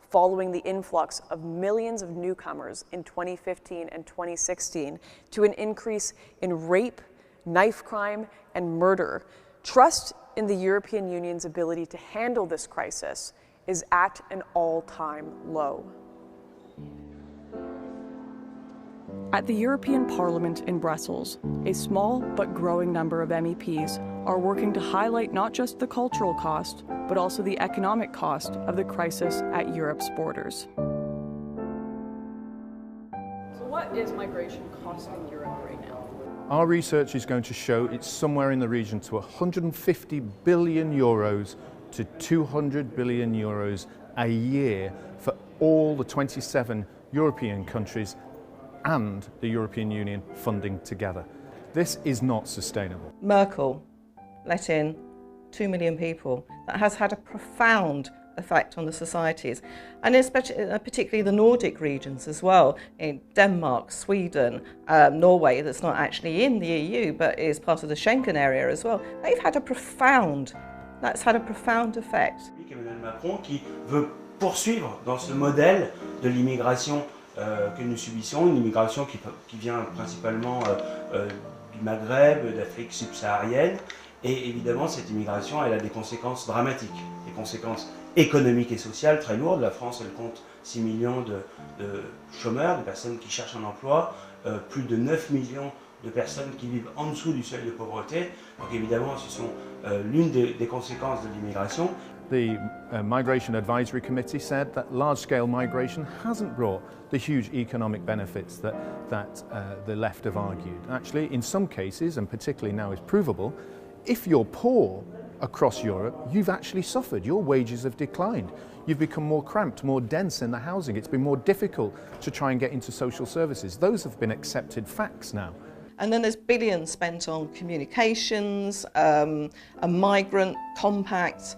following the influx of millions of newcomers in 2015 and 2016 to an increase in rape, knife crime, and murder. Trust in the European Union's ability to handle this crisis is at an all-time low.
At the European Parliament in Brussels, a small but growing number of MEPs are working to highlight not just the cultural cost, but also the economic cost of the crisis at Europe's borders.
So what is migration costing Europe right now?
Our research is going to show it's somewhere in the region to 150 billion euros to 200 billion euros a year for all the 27 European countries and the European Union funding together. This is not sustainable.
Merkel let in 2 million people. That has had a profound effect on the societies, and especially, particularly the Nordic regions as well, in Denmark, Sweden, Norway, that's not actually in the EU but is part of the Schengen area as well. That's had a profound effect.
Emmanuel Macron qui veut
poursuivre dans ce modèle de l'immigration que nous subissons, une immigration qui vient principalement du Maghreb, d'Afrique subsaharienne. Et évidemment, cette immigration, elle a des conséquences dramatiques, des conséquences économiques et sociales très lourdes. La France, elle compte 6 millions de chômeurs, de personnes qui cherchent un emploi, plus de 9 millions de personnes qui vivent en dessous du seuil de pauvreté. Donc évidemment, ce sont l'une des conséquences de l'immigration.
The Migration Advisory Committee said that large-scale migration hasn't brought the huge economic benefits that the left have argued. Actually, in some cases, and particularly now is provable, if you're poor across Europe, you've actually suffered. Your wages have declined. You've become more cramped, more dense in the housing. It's been more difficult to try and get into social services. Those have been accepted facts now.
And then there's billions spent on communications, a migrant compact.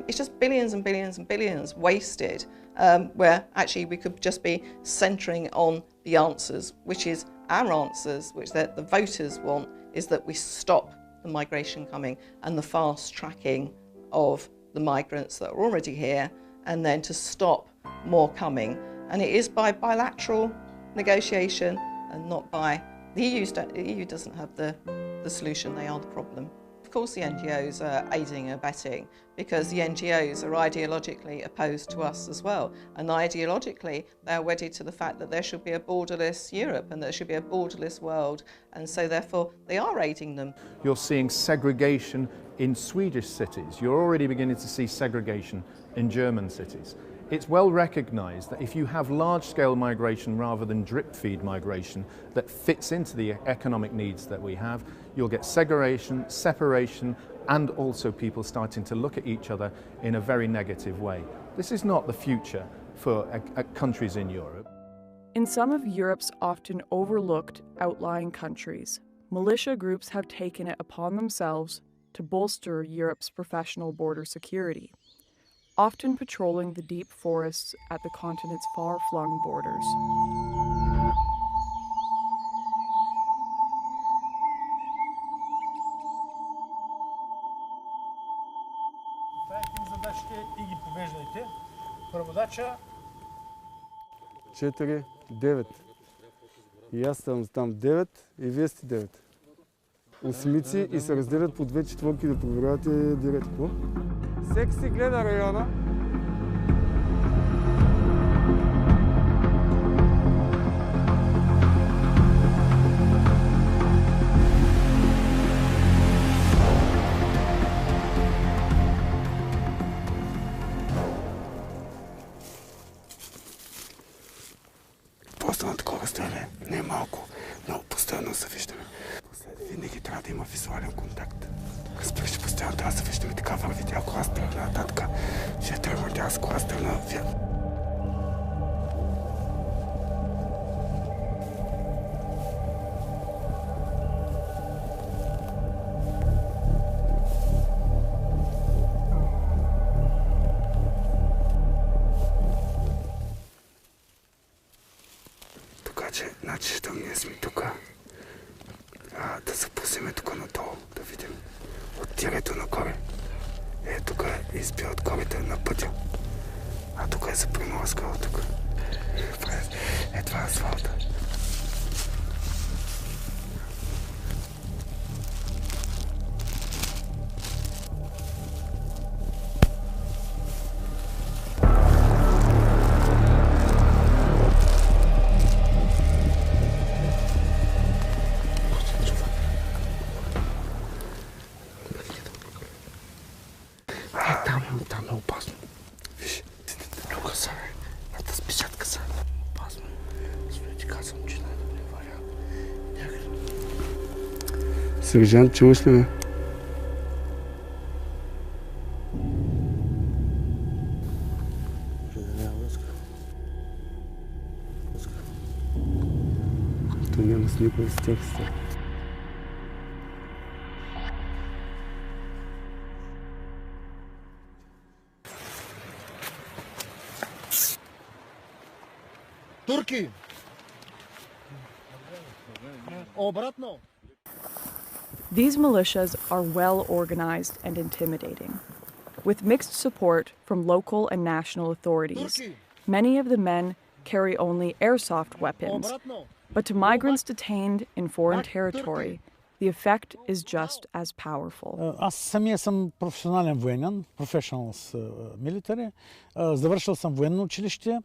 It's just billions and billions and billions wasted, where actually we could just be centering on the answers, which is our answers, which the voters want, is that we stop the migration coming and the fast tracking of the migrants that are already here, and then to stop more coming. And it is by bilateral negotiation and not by the EU. The EU doesn't have the solution, they are the problem. Of course the NGOs are aiding and abetting, because the NGOs are ideologically opposed to us as well, and ideologically they're wedded to the fact that there should be a borderless Europe and there should be a borderless world, and so therefore they are aiding them.
You're seeing segregation in Swedish cities. You're already beginning to see segregation in German cities. It's well recognised that if you have large-scale migration rather than drip-feed migration that fits into the economic needs that we have, you'll get segregation, separation, and also people starting to look at each other in a very negative way. This is not the future for countries in Europe.
In some of Europe's often overlooked outlying countries, militia groups have taken it upon themselves to bolster Europe's professional border security, often patrolling the deep forests at the continent's far-flung borders.
Преводача 4-9. И аз съм там 9 и вие сте 9. Осмици и се разделят по 2 четворки да проверявате директно. Всеки си гледа района.
Просто на такова разстояние, не е малко, много постоянно се виждаме. Винаги трябва да има визуален контакт. Разбираш, постоянно трябва да се виждаме, така вървите, ако аз тръгна нататък, ще тръгнете, аз ако аз тръгна. Значи, щом ние сме тук, да се пусиме тук надолу, да видим от тирето нагоре. Тук е избил от горите на пътя, а тук е запринала скоро тук. Това е асфалта. Там е опасно. Виж, тук са, да спечатка са. Опасно. Своя ти казвам, че не варя. Сержант, чуваш ли ме? То няма с никой с текста.
Турки! Обратно!
These militias are well organized and intimidating. With mixed support from local and national authorities, many of the men carry only airsoft weapons, but to migrants detained in foreign territory, the effect is just as powerful.
Аз самия съм професионален военен, professional military. Завършил съм военно училище.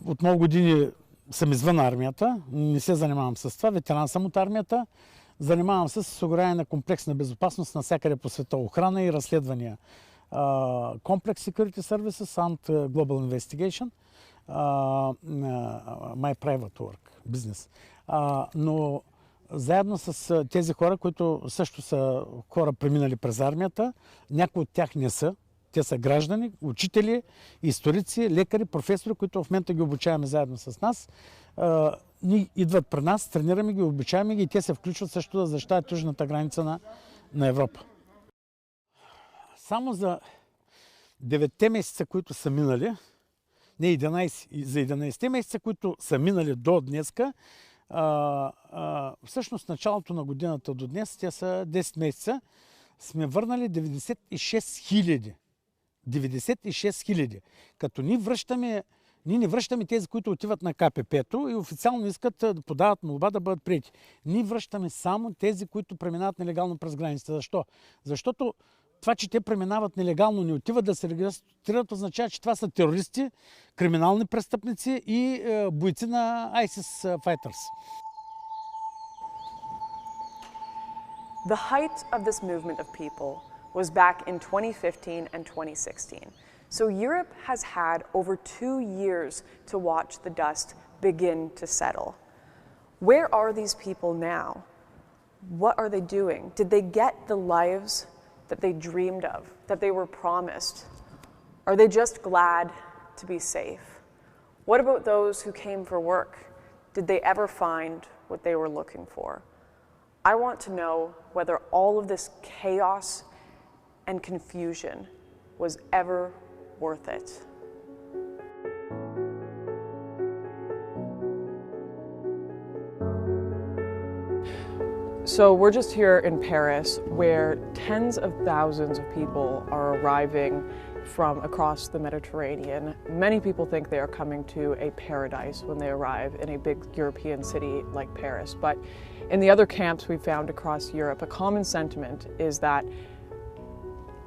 От много години съм извън армията, не се занимавам с това, ветеран съм от армията. Занимавам се с осигуряване на комплексна безопасност навсякъде по света, охрана и разследвания. Complex Security Services and Global Investigation. My private work, business. Но заедно с тези хора, които също са хора преминали през армията, някои от тях не са. Те са граждани, учители, историци, лекари, професори, които в момента ги обучаваме заедно с нас. Ни идват при нас, тренираме ги, обучаваме ги и те се включват също да защитават южната граница на Европа. Само за 9 месеца, които са минали, не 11, за 11 месеца, които са минали до днеска, всъщност началото на годината до днес, те са 10 месеца, сме върнали 96 хиляди. 96 хиляди. Като ние не връщаме тези, които отиват на КПП-то и официално искат да подават молба да бъдат приети. Ние връщаме само тези, които преминават нелегално през границата. Защо? Защото това, че те преминават нелегално, не отиват да се регистрират, означава, че това са терористи, криминални престъпници и бойци на ISIS fighters.
The height of this movement of people was back in 2015 and 2016. So Europe has had over 2 years to watch the dust begin to settle. Where are these people now? What are they doing? Did they get the lives that they dreamed of, that they were promised? Are they just glad to be safe? What about those who came for work? Did they ever find what they were looking for? I want to know whether all of this chaos and confusion was ever worth it. So we're just here in Paris, where tens of thousands of people are arriving from across the Mediterranean. Many people think they are coming to a paradise when they arrive in a big European city like Paris. But in the other camps we found across Europe, a common sentiment is that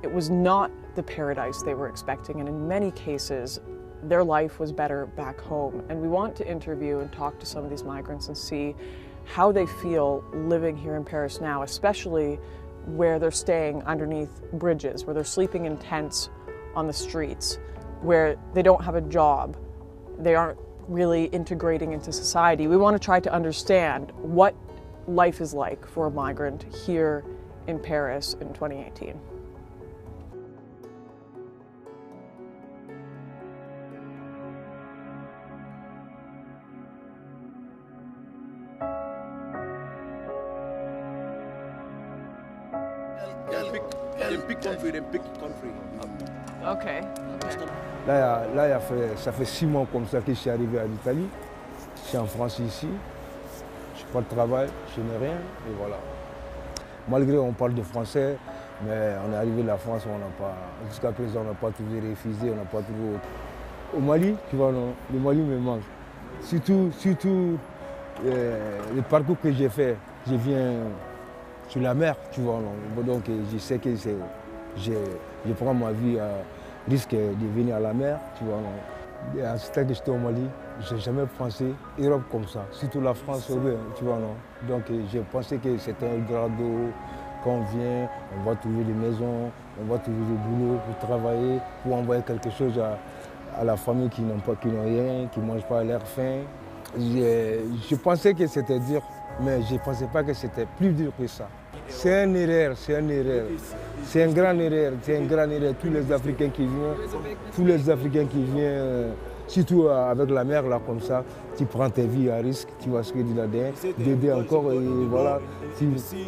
it was not the paradise they were expecting, and in many cases their life was better back home. And we want to interview and talk to some of these migrants and see how they feel living here in Paris now, especially where they're staying underneath bridges, where they're sleeping in tents on the streets, where they don't have a job, they aren't really integrating into society. We want to try to understand what life is like for a migrant here in Paris in 2018. Okay.
Là, ça fait 6 mois comme ça que je suis arrivé à l'Italie. Je suis en France ici. Je n'ai pas de travail, je n'ai rien. Et voilà. Malgré on parle de français, mais on est arrivé à la France, on n'a pas, jusqu'à présent, on n'a pas trouvé réfugié, on n'a pas trouvé autre. Au Mali, tu vois, non, le Mali me manque. Surtout le parcours que j'ai fait, je viens sur la mer, tu vois. Non. Donc je sais que je prends ma vie à risque de venir à la mer, tu vois. Non. Et à ce temps que j'étais au Mali, je n'ai jamais pensé Europe comme ça, surtout la France, tu vois. Non. Donc j'ai pensé que c'était un grado, quand on vient, on va trouver des maisons, on va trouver des boulots pour travailler, pour envoyer quelque chose à la famille qui n'ont rien, qui ne mangent pas à leur faim. Je pensais que c'était dur, mais je ne pensais pas que c'était plus dur que ça. C'est une erreur, c'est une erreur. C'est une grande erreur, c'est une grande erreur. Tous les Africains qui viennent, surtout avec la mer là comme ça, tu prends tes vies à risque, tu vas se dire là-dedans, d'aider encore et voilà.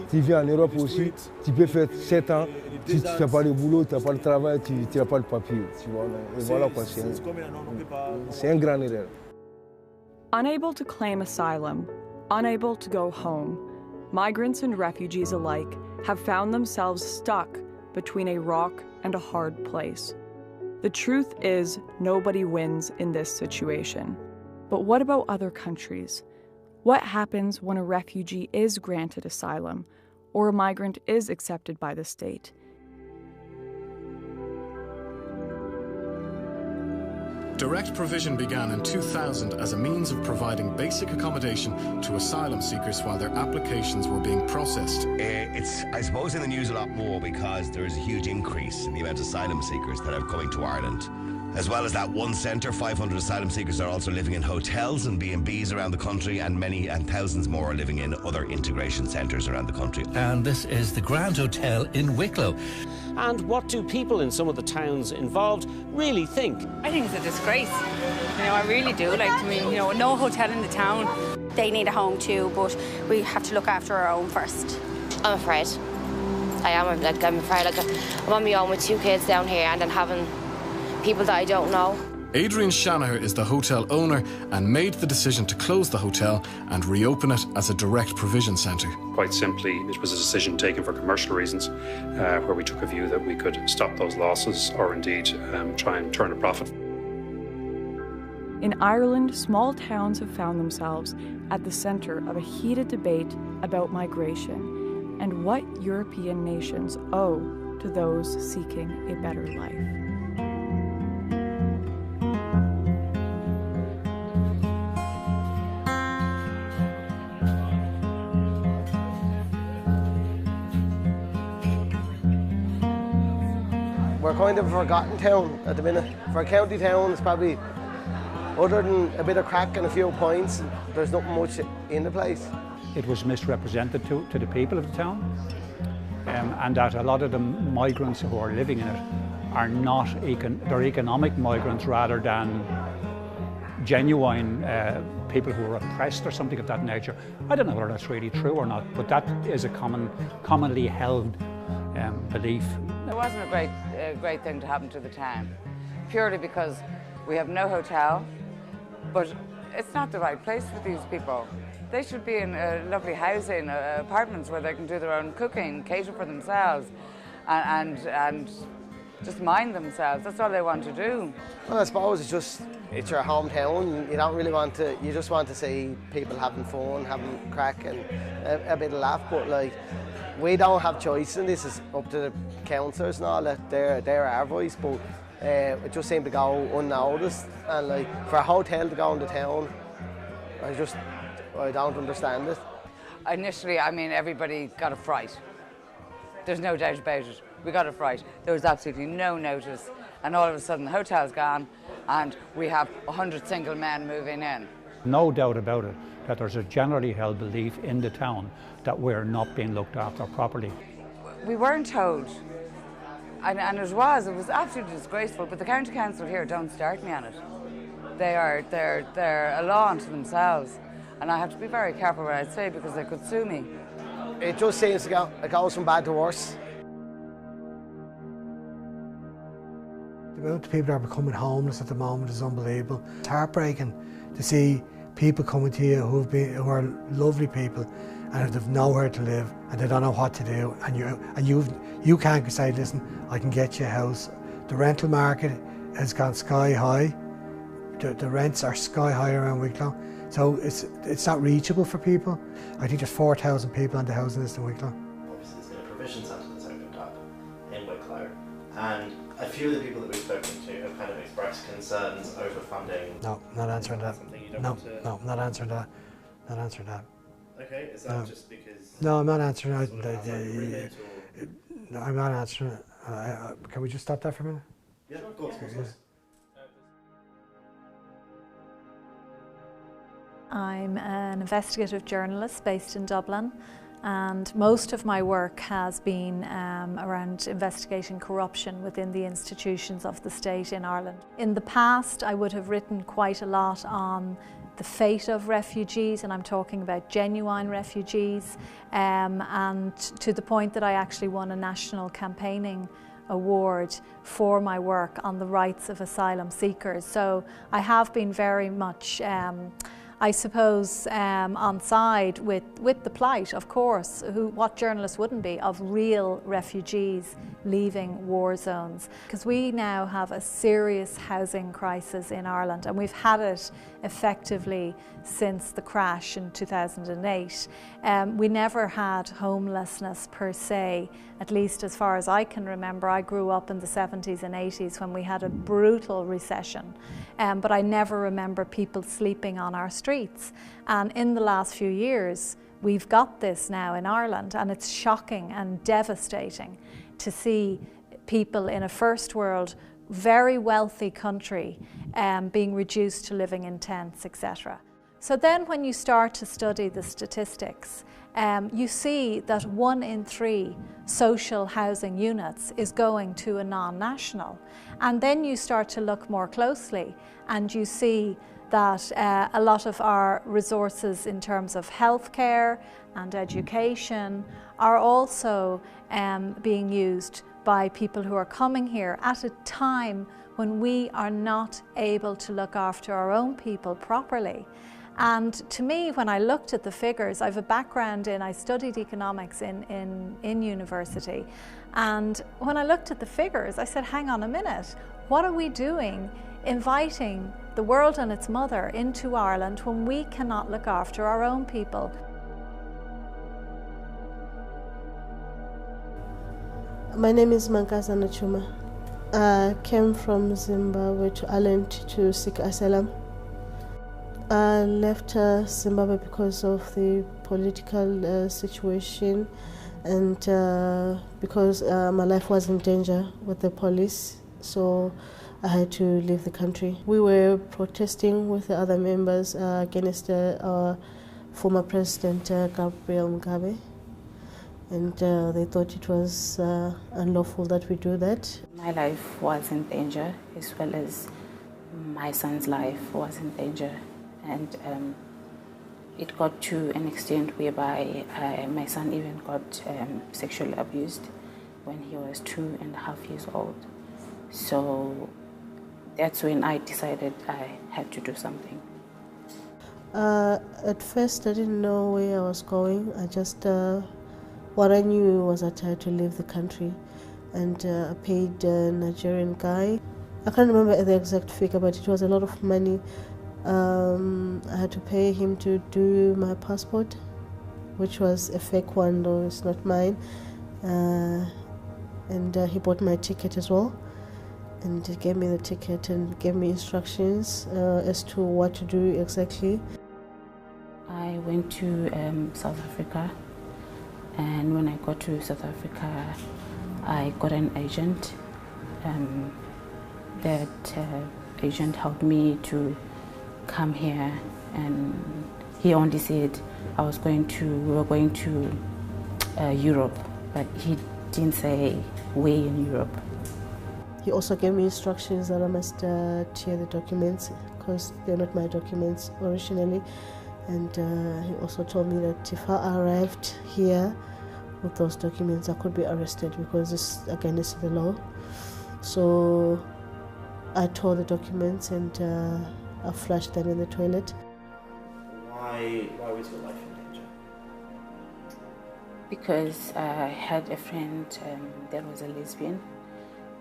Tu viens en Europe aussi, tu peux faire 7 ans, tu n'as pas de boulot, tu n'as pas de travail, tu n'as pas de papier. Tu vois, et voilà quoi, c'est une grande erreur.
Unable to claim asylum, unable to go home, migrants and refugees alike have found themselves stuck between a rock and a hard place. The truth is, nobody wins in this situation. But what about other countries? What happens when a refugee is granted asylum or a migrant is accepted by the state?
Direct provision began in 2000 as a means of providing basic accommodation to asylum seekers while their applications were being processed.
It's, I suppose, in the news a lot more because there is a huge increase in the amount of asylum seekers that are coming to Ireland. As well as that one centre, 500 asylum seekers are also living in hotels and B&Bs around the country, and thousands more are living in other integration centres around the country.
And this is the Grand Hotel in Wicklow.
And what do people in some of the towns involved really think?
I think it's a disgrace. I really do. No hotel in the town.
They need a home too, but we have to look after our own first.
I'm afraid. I am. I'm afraid. I'm on my own with 2 kids down here, and then having people that I don't know.
Adrian Shanaher is the hotel owner and made the decision to close the hotel and reopen it as a direct provision centre.
Quite simply, it was a decision taken for commercial reasons, where we took a view that we could stop those losses or indeed try and turn a profit.
In Ireland, small towns have found themselves at the centre of a heated debate about migration and what European nations owe to those seeking a better life.
We're kind of a forgotten town at the minute. For a county town, it's probably, other than a bit of crack and a few points, there's nothing much in the place.
It was misrepresented to the people of the town, and that a lot of the migrants who are living in it are not, they're economic migrants rather than genuine people who are oppressed or something of that nature. I don't know whether that's really true or not, but that is a commonly held belief.
It wasn't a great thing to happen to the town, purely because we have no hotel, but it's not the right place for these people. They should be in lovely housing, apartments where they can do their own cooking, cater for themselves, and just mind themselves. That's all they want to do.
Well, I suppose it's your hometown. You don't really want to, you just want to see people having fun, having crack and a bit of laugh, but we don't have choice, and this is up to the councillors and all that. They're our voice, but it just seemed to go unnoticed. And for a hotel to go into town, I don't understand it.
Initially, everybody got a fright. There's no doubt about it. We got a fright. There was absolutely no notice, and all of a sudden the hotel's gone, and we have 100 single men moving in.
No doubt about it that there's a generally held belief in the town that we're not being looked after properly.
We weren't told, and it was absolutely disgraceful, but the county council here don't start me on it. They're a law unto themselves, and I have to be very careful what I say because they could sue me.
It just seems to go, it goes from bad to worse.
The amount of people that are becoming homeless at the moment is unbelievable. It's heartbreaking to see people coming to you who are lovely people, and they've nowhere to live and they don't know what to do, and you can't say, listen, I can get you a house. The rental market has gone sky high. The rents are sky high around Wicklow, so it's not reachable for people. I think there's 4,000 people on the housing list in Wicklow.
Obviously, there's been a provision centre that's opened up in Wicklow, and a few of the people that we've spoken to have kind of expressed concerns over funding.
No, not answering that. No, not answering that. Not answering that.
Okay, is that just because...
No, I'm not answering that. No, I'm not answering it. Can we just stop that for a minute?
Yeah, of course.
I'm an investigative journalist based in Dublin, and most of my work has been around investigating corruption within the institutions of the state in Ireland. In the past, I would have written quite a lot on the fate of refugees, and I'm talking about genuine refugees, and to the point that I actually won a national campaigning award for my work on the rights of asylum seekers. So I have been very much I suppose, on side with the plight, of course, what journalists wouldn't be, of real refugees leaving war zones. Because we now have a serious housing crisis in Ireland, and we've had it effectively since the crash in 2008. We never had homelessness per se, at least as far as I can remember. I grew up in the 70s and 80s when we had a brutal recession, but I never remember people sleeping on our streets. And in the last few years, we've got this now in Ireland, and it's shocking and devastating to see people in a first world, very wealthy country being reduced to living in tents, etc. So then when you start to study the statistics, you see that 1 in 3 social housing units is going to a non-national. And then you start to look more closely and you see that a lot of our resources in terms of healthcare and education are also being used by people who are coming here at a time when we are not able to look after our own people properly. And to me, when I looked at the figures, I have a background I studied economics in university, and when I looked at the figures, I said, hang on a minute, what are we doing inviting the world and its mother into Ireland when we cannot look after our own people?
My name is Mankasa Nachuma. I came from Zimbabwe to Ireland to seek asylum. I left Zimbabwe because of the political situation and because my life was in danger with the police, so I had to leave the country. We were protesting with the other members against our former president, Gabriel Mugabe, and they thought it was unlawful that we do that.
My life was in danger, as well as my son's life was in danger. And it got to an extent whereby my son even got sexually abused when he was 2.5 years old. So that's when I decided I had to do something.
At first I didn't know where I was going. I just, what I knew was that I had to leave the country, and I paid a Nigerian guy. I can't remember the exact figure, but it was a lot of money. I had to pay him to do my passport, which was a fake one, though it's not mine. And he bought my ticket as well, and he gave me the ticket and gave me instructions as to what to do exactly.
I went to South Africa, and when I got to South Africa, I got an agent. That agent helped me to come here, and he only said we were going to Europe, but he didn't say where in Europe.
He also gave me instructions that I must tear the documents because they're not my documents originally, and he also told me that if I arrived here with those documents I could be arrested because this again is the law. So I tore the documents and I flushed them in the toilet.
Why was your life in danger?
Because I had a friend that was a lesbian,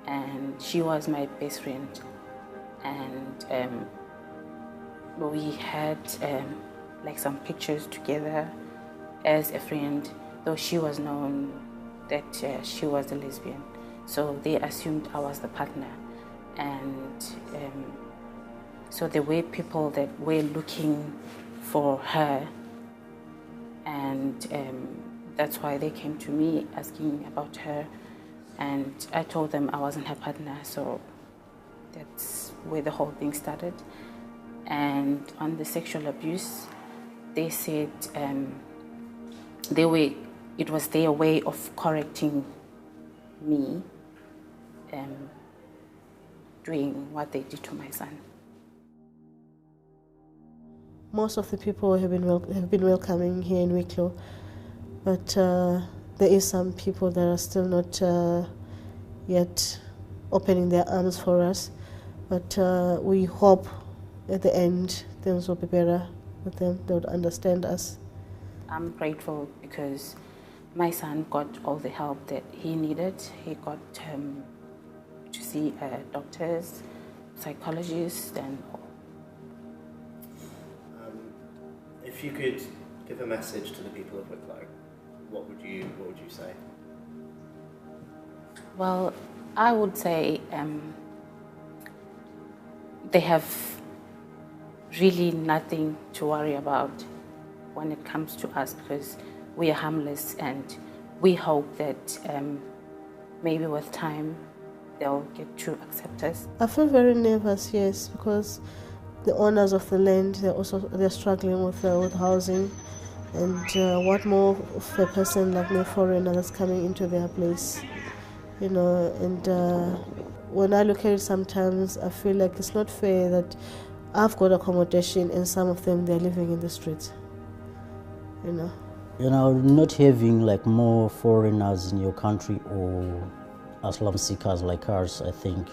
and she was my best friend, and we had like some pictures together as a friend, though she was known that she was a lesbian, so they assumed I was the partner. And so there were people that were looking for her, and that's why they came to me asking about her, and I told them I wasn't her partner, so that's where the whole thing started. And on the sexual abuse, they said it was their way of correcting me doing what they did to my son.
Most of the people have been welcoming here in Wicklow, but there is some people that are still not yet opening their arms for us. But we hope at the end things will be better with them. They would understand us.
I'm grateful because my son got all the help that he needed. He got to see doctors, psychologists, and
if you could give a message to the people of Wicklow, what would you say?
Well, I would say they have really nothing to worry about when it comes to us, because we are harmless, and we hope that maybe with time they'll get to accept us.
I feel very nervous, yes, because the owners of the land, they're struggling with housing, and what more of a person like me, a foreigner, that's coming into their place, you know. And when I look at it, sometimes I feel like it's not fair that I've got accommodation and some of them, they're living in the streets, you know.
You know, not having like more foreigners in your country or asylum seekers like ours, I think,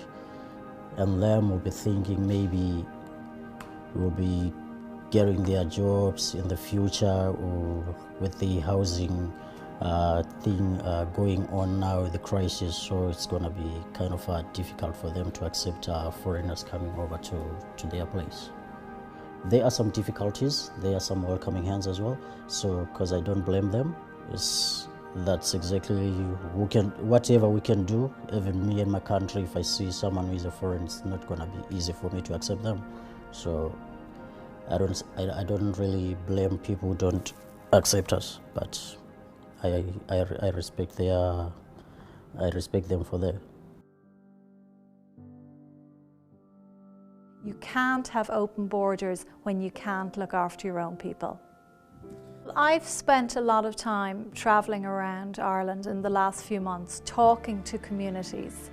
and them will be thinking maybe we'll be getting their jobs in the future, or with the housing thing going on now, the crisis, so it's going to be kind of difficult for them to accept foreigners coming over to their place. There are some difficulties, there are some welcoming hands as well, so because I don't blame them, that's exactly whatever we can do. Even me and my country, if I see someone who is a foreign, it's not going to be easy for me to accept them. So I don't really blame people who don't accept us, but I respect them for that.
You can't have open borders when you can't look after your own people. I've spent a lot of time travelling around Ireland in the last few months, talking to communities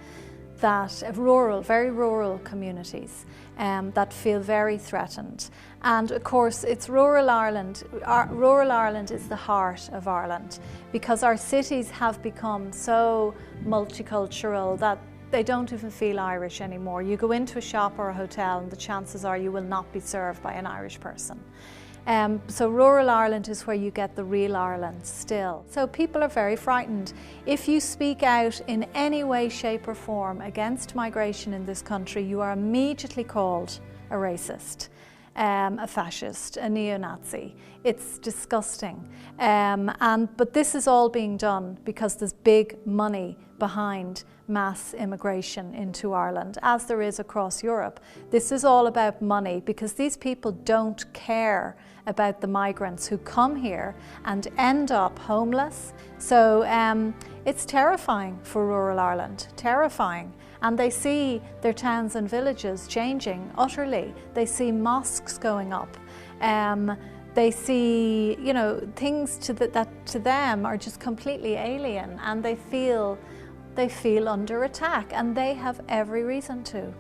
very rural communities that feel very threatened. And of course, it's rural Ireland. Rural Ireland is the heart of Ireland, because our cities have become so multicultural that they don't even feel Irish anymore. You go into a shop or a hotel and the chances are you will not be served by an Irish person. So rural Ireland is where you get the real Ireland still. So people are very frightened. If you speak out in any way, shape or form against migration in this country, you are immediately called a racist, a fascist, a neo-Nazi. It's disgusting. But this is all being done because there's big money behind mass immigration into Ireland, as there is across Europe. This is all about money, because these people don't care about the migrants who come here and end up homeless. So it's terrifying for rural Ireland, terrifying. And they see their towns and villages changing utterly. They see mosques going up. They see, you know, things that to them are just completely alien, and they feel under attack, and they have every reason to.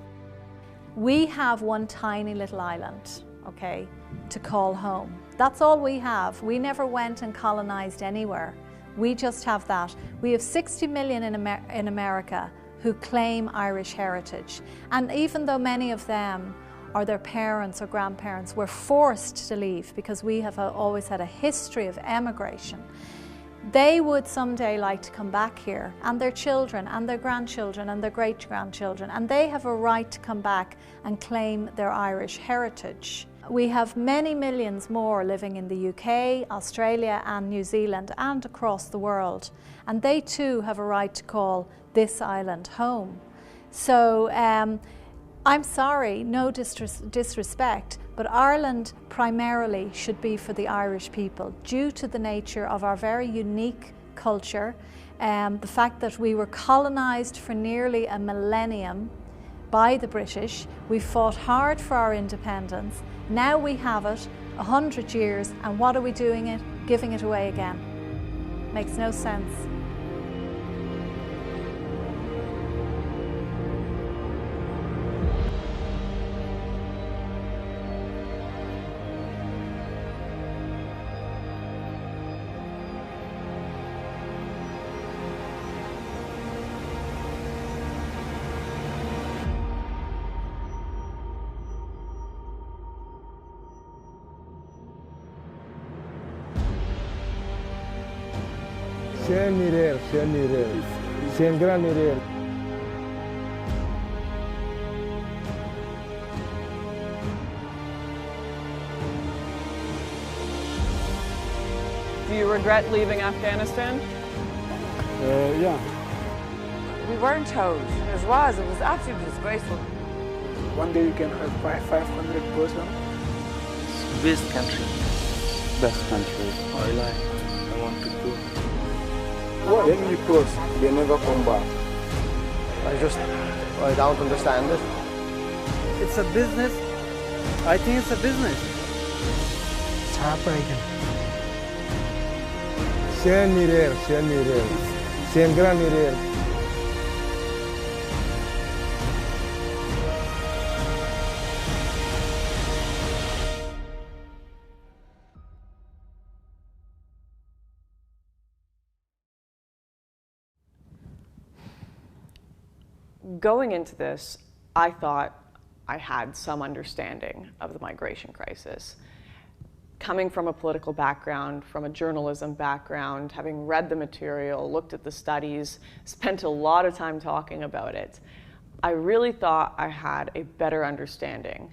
We have one tiny little island, okay, to call home. That's all we have. We never went and colonized anywhere. We just have that. We have 60 million in America who claim Irish heritage. And even though many of them, or their parents or grandparents, were forced to leave because we have always had a history of emigration, they would someday like to come back here, and their children and their grandchildren and their great-grandchildren, and they have a right to come back and claim their Irish heritage. We have many millions more living in the UK, Australia and New Zealand and across the world, and they too have a right to call this island home. So I'm sorry, no disrespect, but Ireland primarily should be for the Irish people, due to the nature of our very unique culture, the fact that we were colonised for nearly a millennium by the British. We fought hard for our independence. Now we have it, 100 years, and what are we doing it? Giving it away again. Makes no sense.
C'est une erreur, c'est une erreur. C'est une grande erreur.
Do you regret leaving Afghanistan?
Yeah.
We weren't told. It was absolutely disgraceful.
One day you can have 500 persons.
Best country.
Best country.
I like. I want to go.
When we cross, they never come back.
I don't understand it.
It's a business. I think it's a business.
It's heartbreaking.
C'est une erreur, c'est une erreur. C'est une grande erreur.
Going into this, I thought I had some understanding of the migration crisis. Coming from a political background, from a journalism background, having read the material, looked at the studies, spent a lot of time talking about it, I really thought I had a better understanding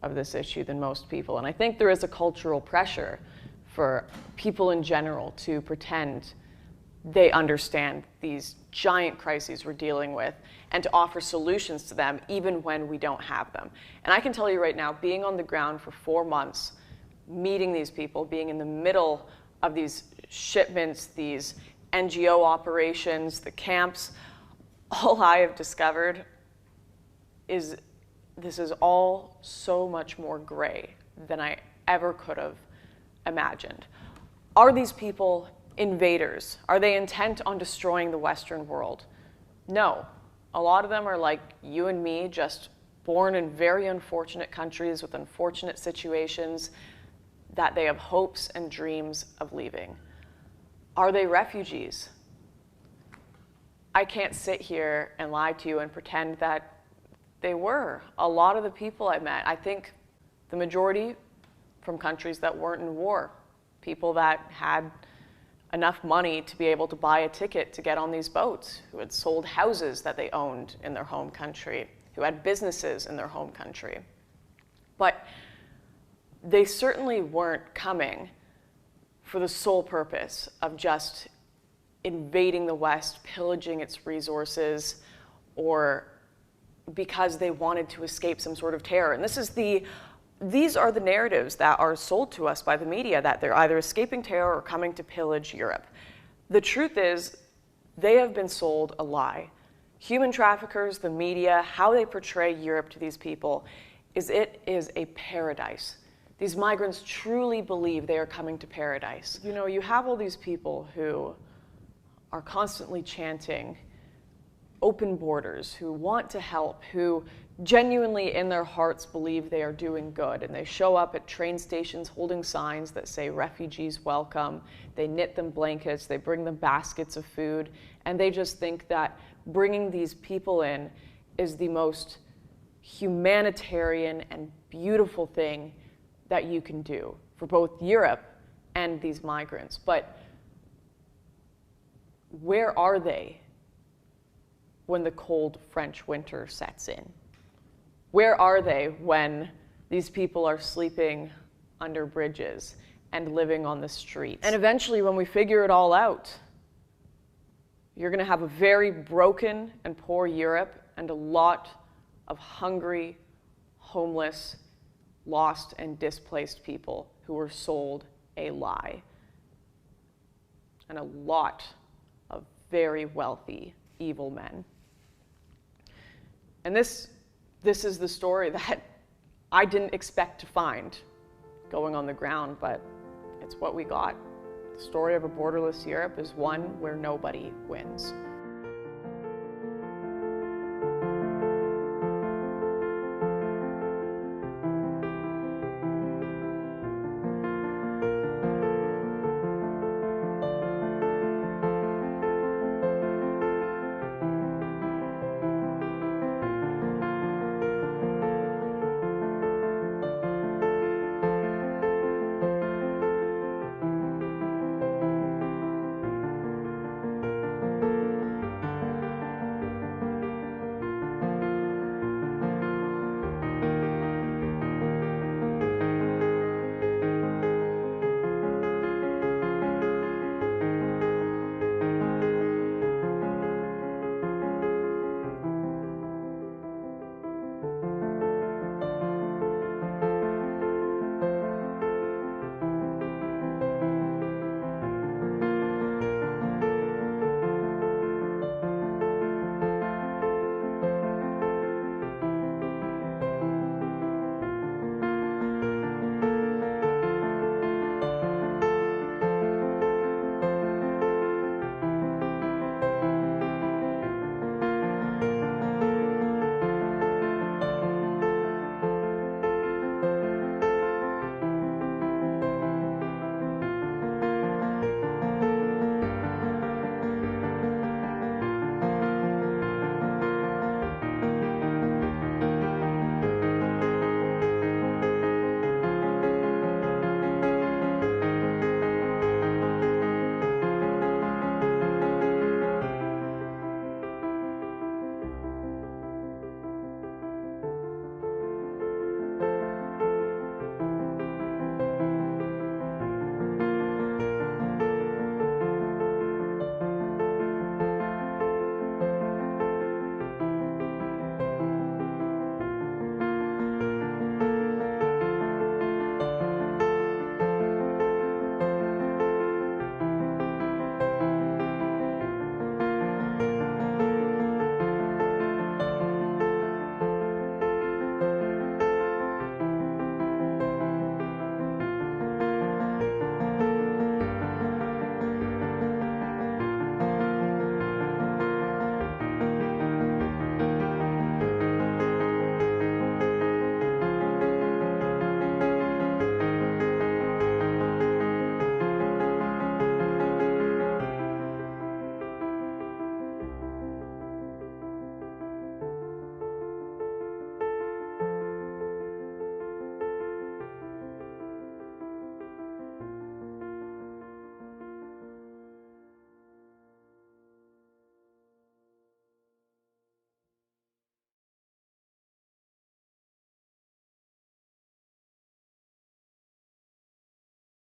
of this issue than most people. And I think there is a cultural pressure for people in general to pretend they understand these giant crises we're dealing with and to offer solutions to them even when we don't have them. And I can tell you right now, being on the ground for 4 months, meeting these people, being in the middle of these shipments, these NGO operations, the camps, all I have discovered is this is all so much more gray than I ever could have imagined. Are these people invaders? Are they intent on destroying the Western world? No. A lot of them are like you and me, just born in very unfortunate countries with unfortunate situations that they have hopes and dreams of leaving. Are they refugees? I can't sit here and lie to you and pretend that they were. A lot of the people I met, I think the majority from countries that weren't in war, people that had enough money to be able to buy a ticket to get on these boats, who had sold houses that they owned in their home country, who had businesses in their home country. But they certainly weren't coming for the sole purpose of just invading the West, pillaging its resources, or because they wanted to escape some sort of terror. And these are the narratives that are sold to us by the media, that they're either escaping terror or coming to pillage Europe. The truth is, they have been sold a lie. Human traffickers, the media, how they portray Europe to these people is it is a paradise. These migrants truly believe they are coming to paradise. You know, you have all these people who are constantly chanting open borders, who want to help, who genuinely in their hearts believe they are doing good, and they show up at train stations holding signs that say refugees welcome. They knit them blankets, they bring them baskets of food, and they just think that bringing these people in is the most humanitarian and beautiful thing that you can do for both Europe and these migrants. But where are they when the cold French winter sets in? Where are they when these people are sleeping under bridges and living on the streets? And eventually, when we figure it all out, you're going to have a very broken and poor Europe and a lot of hungry, homeless, lost and displaced people who were sold a lie. And a lot of very wealthy, evil men. And this is the story that I didn't expect to find going on the ground, but it's what we got. The story of a borderless Europe is one where nobody wins.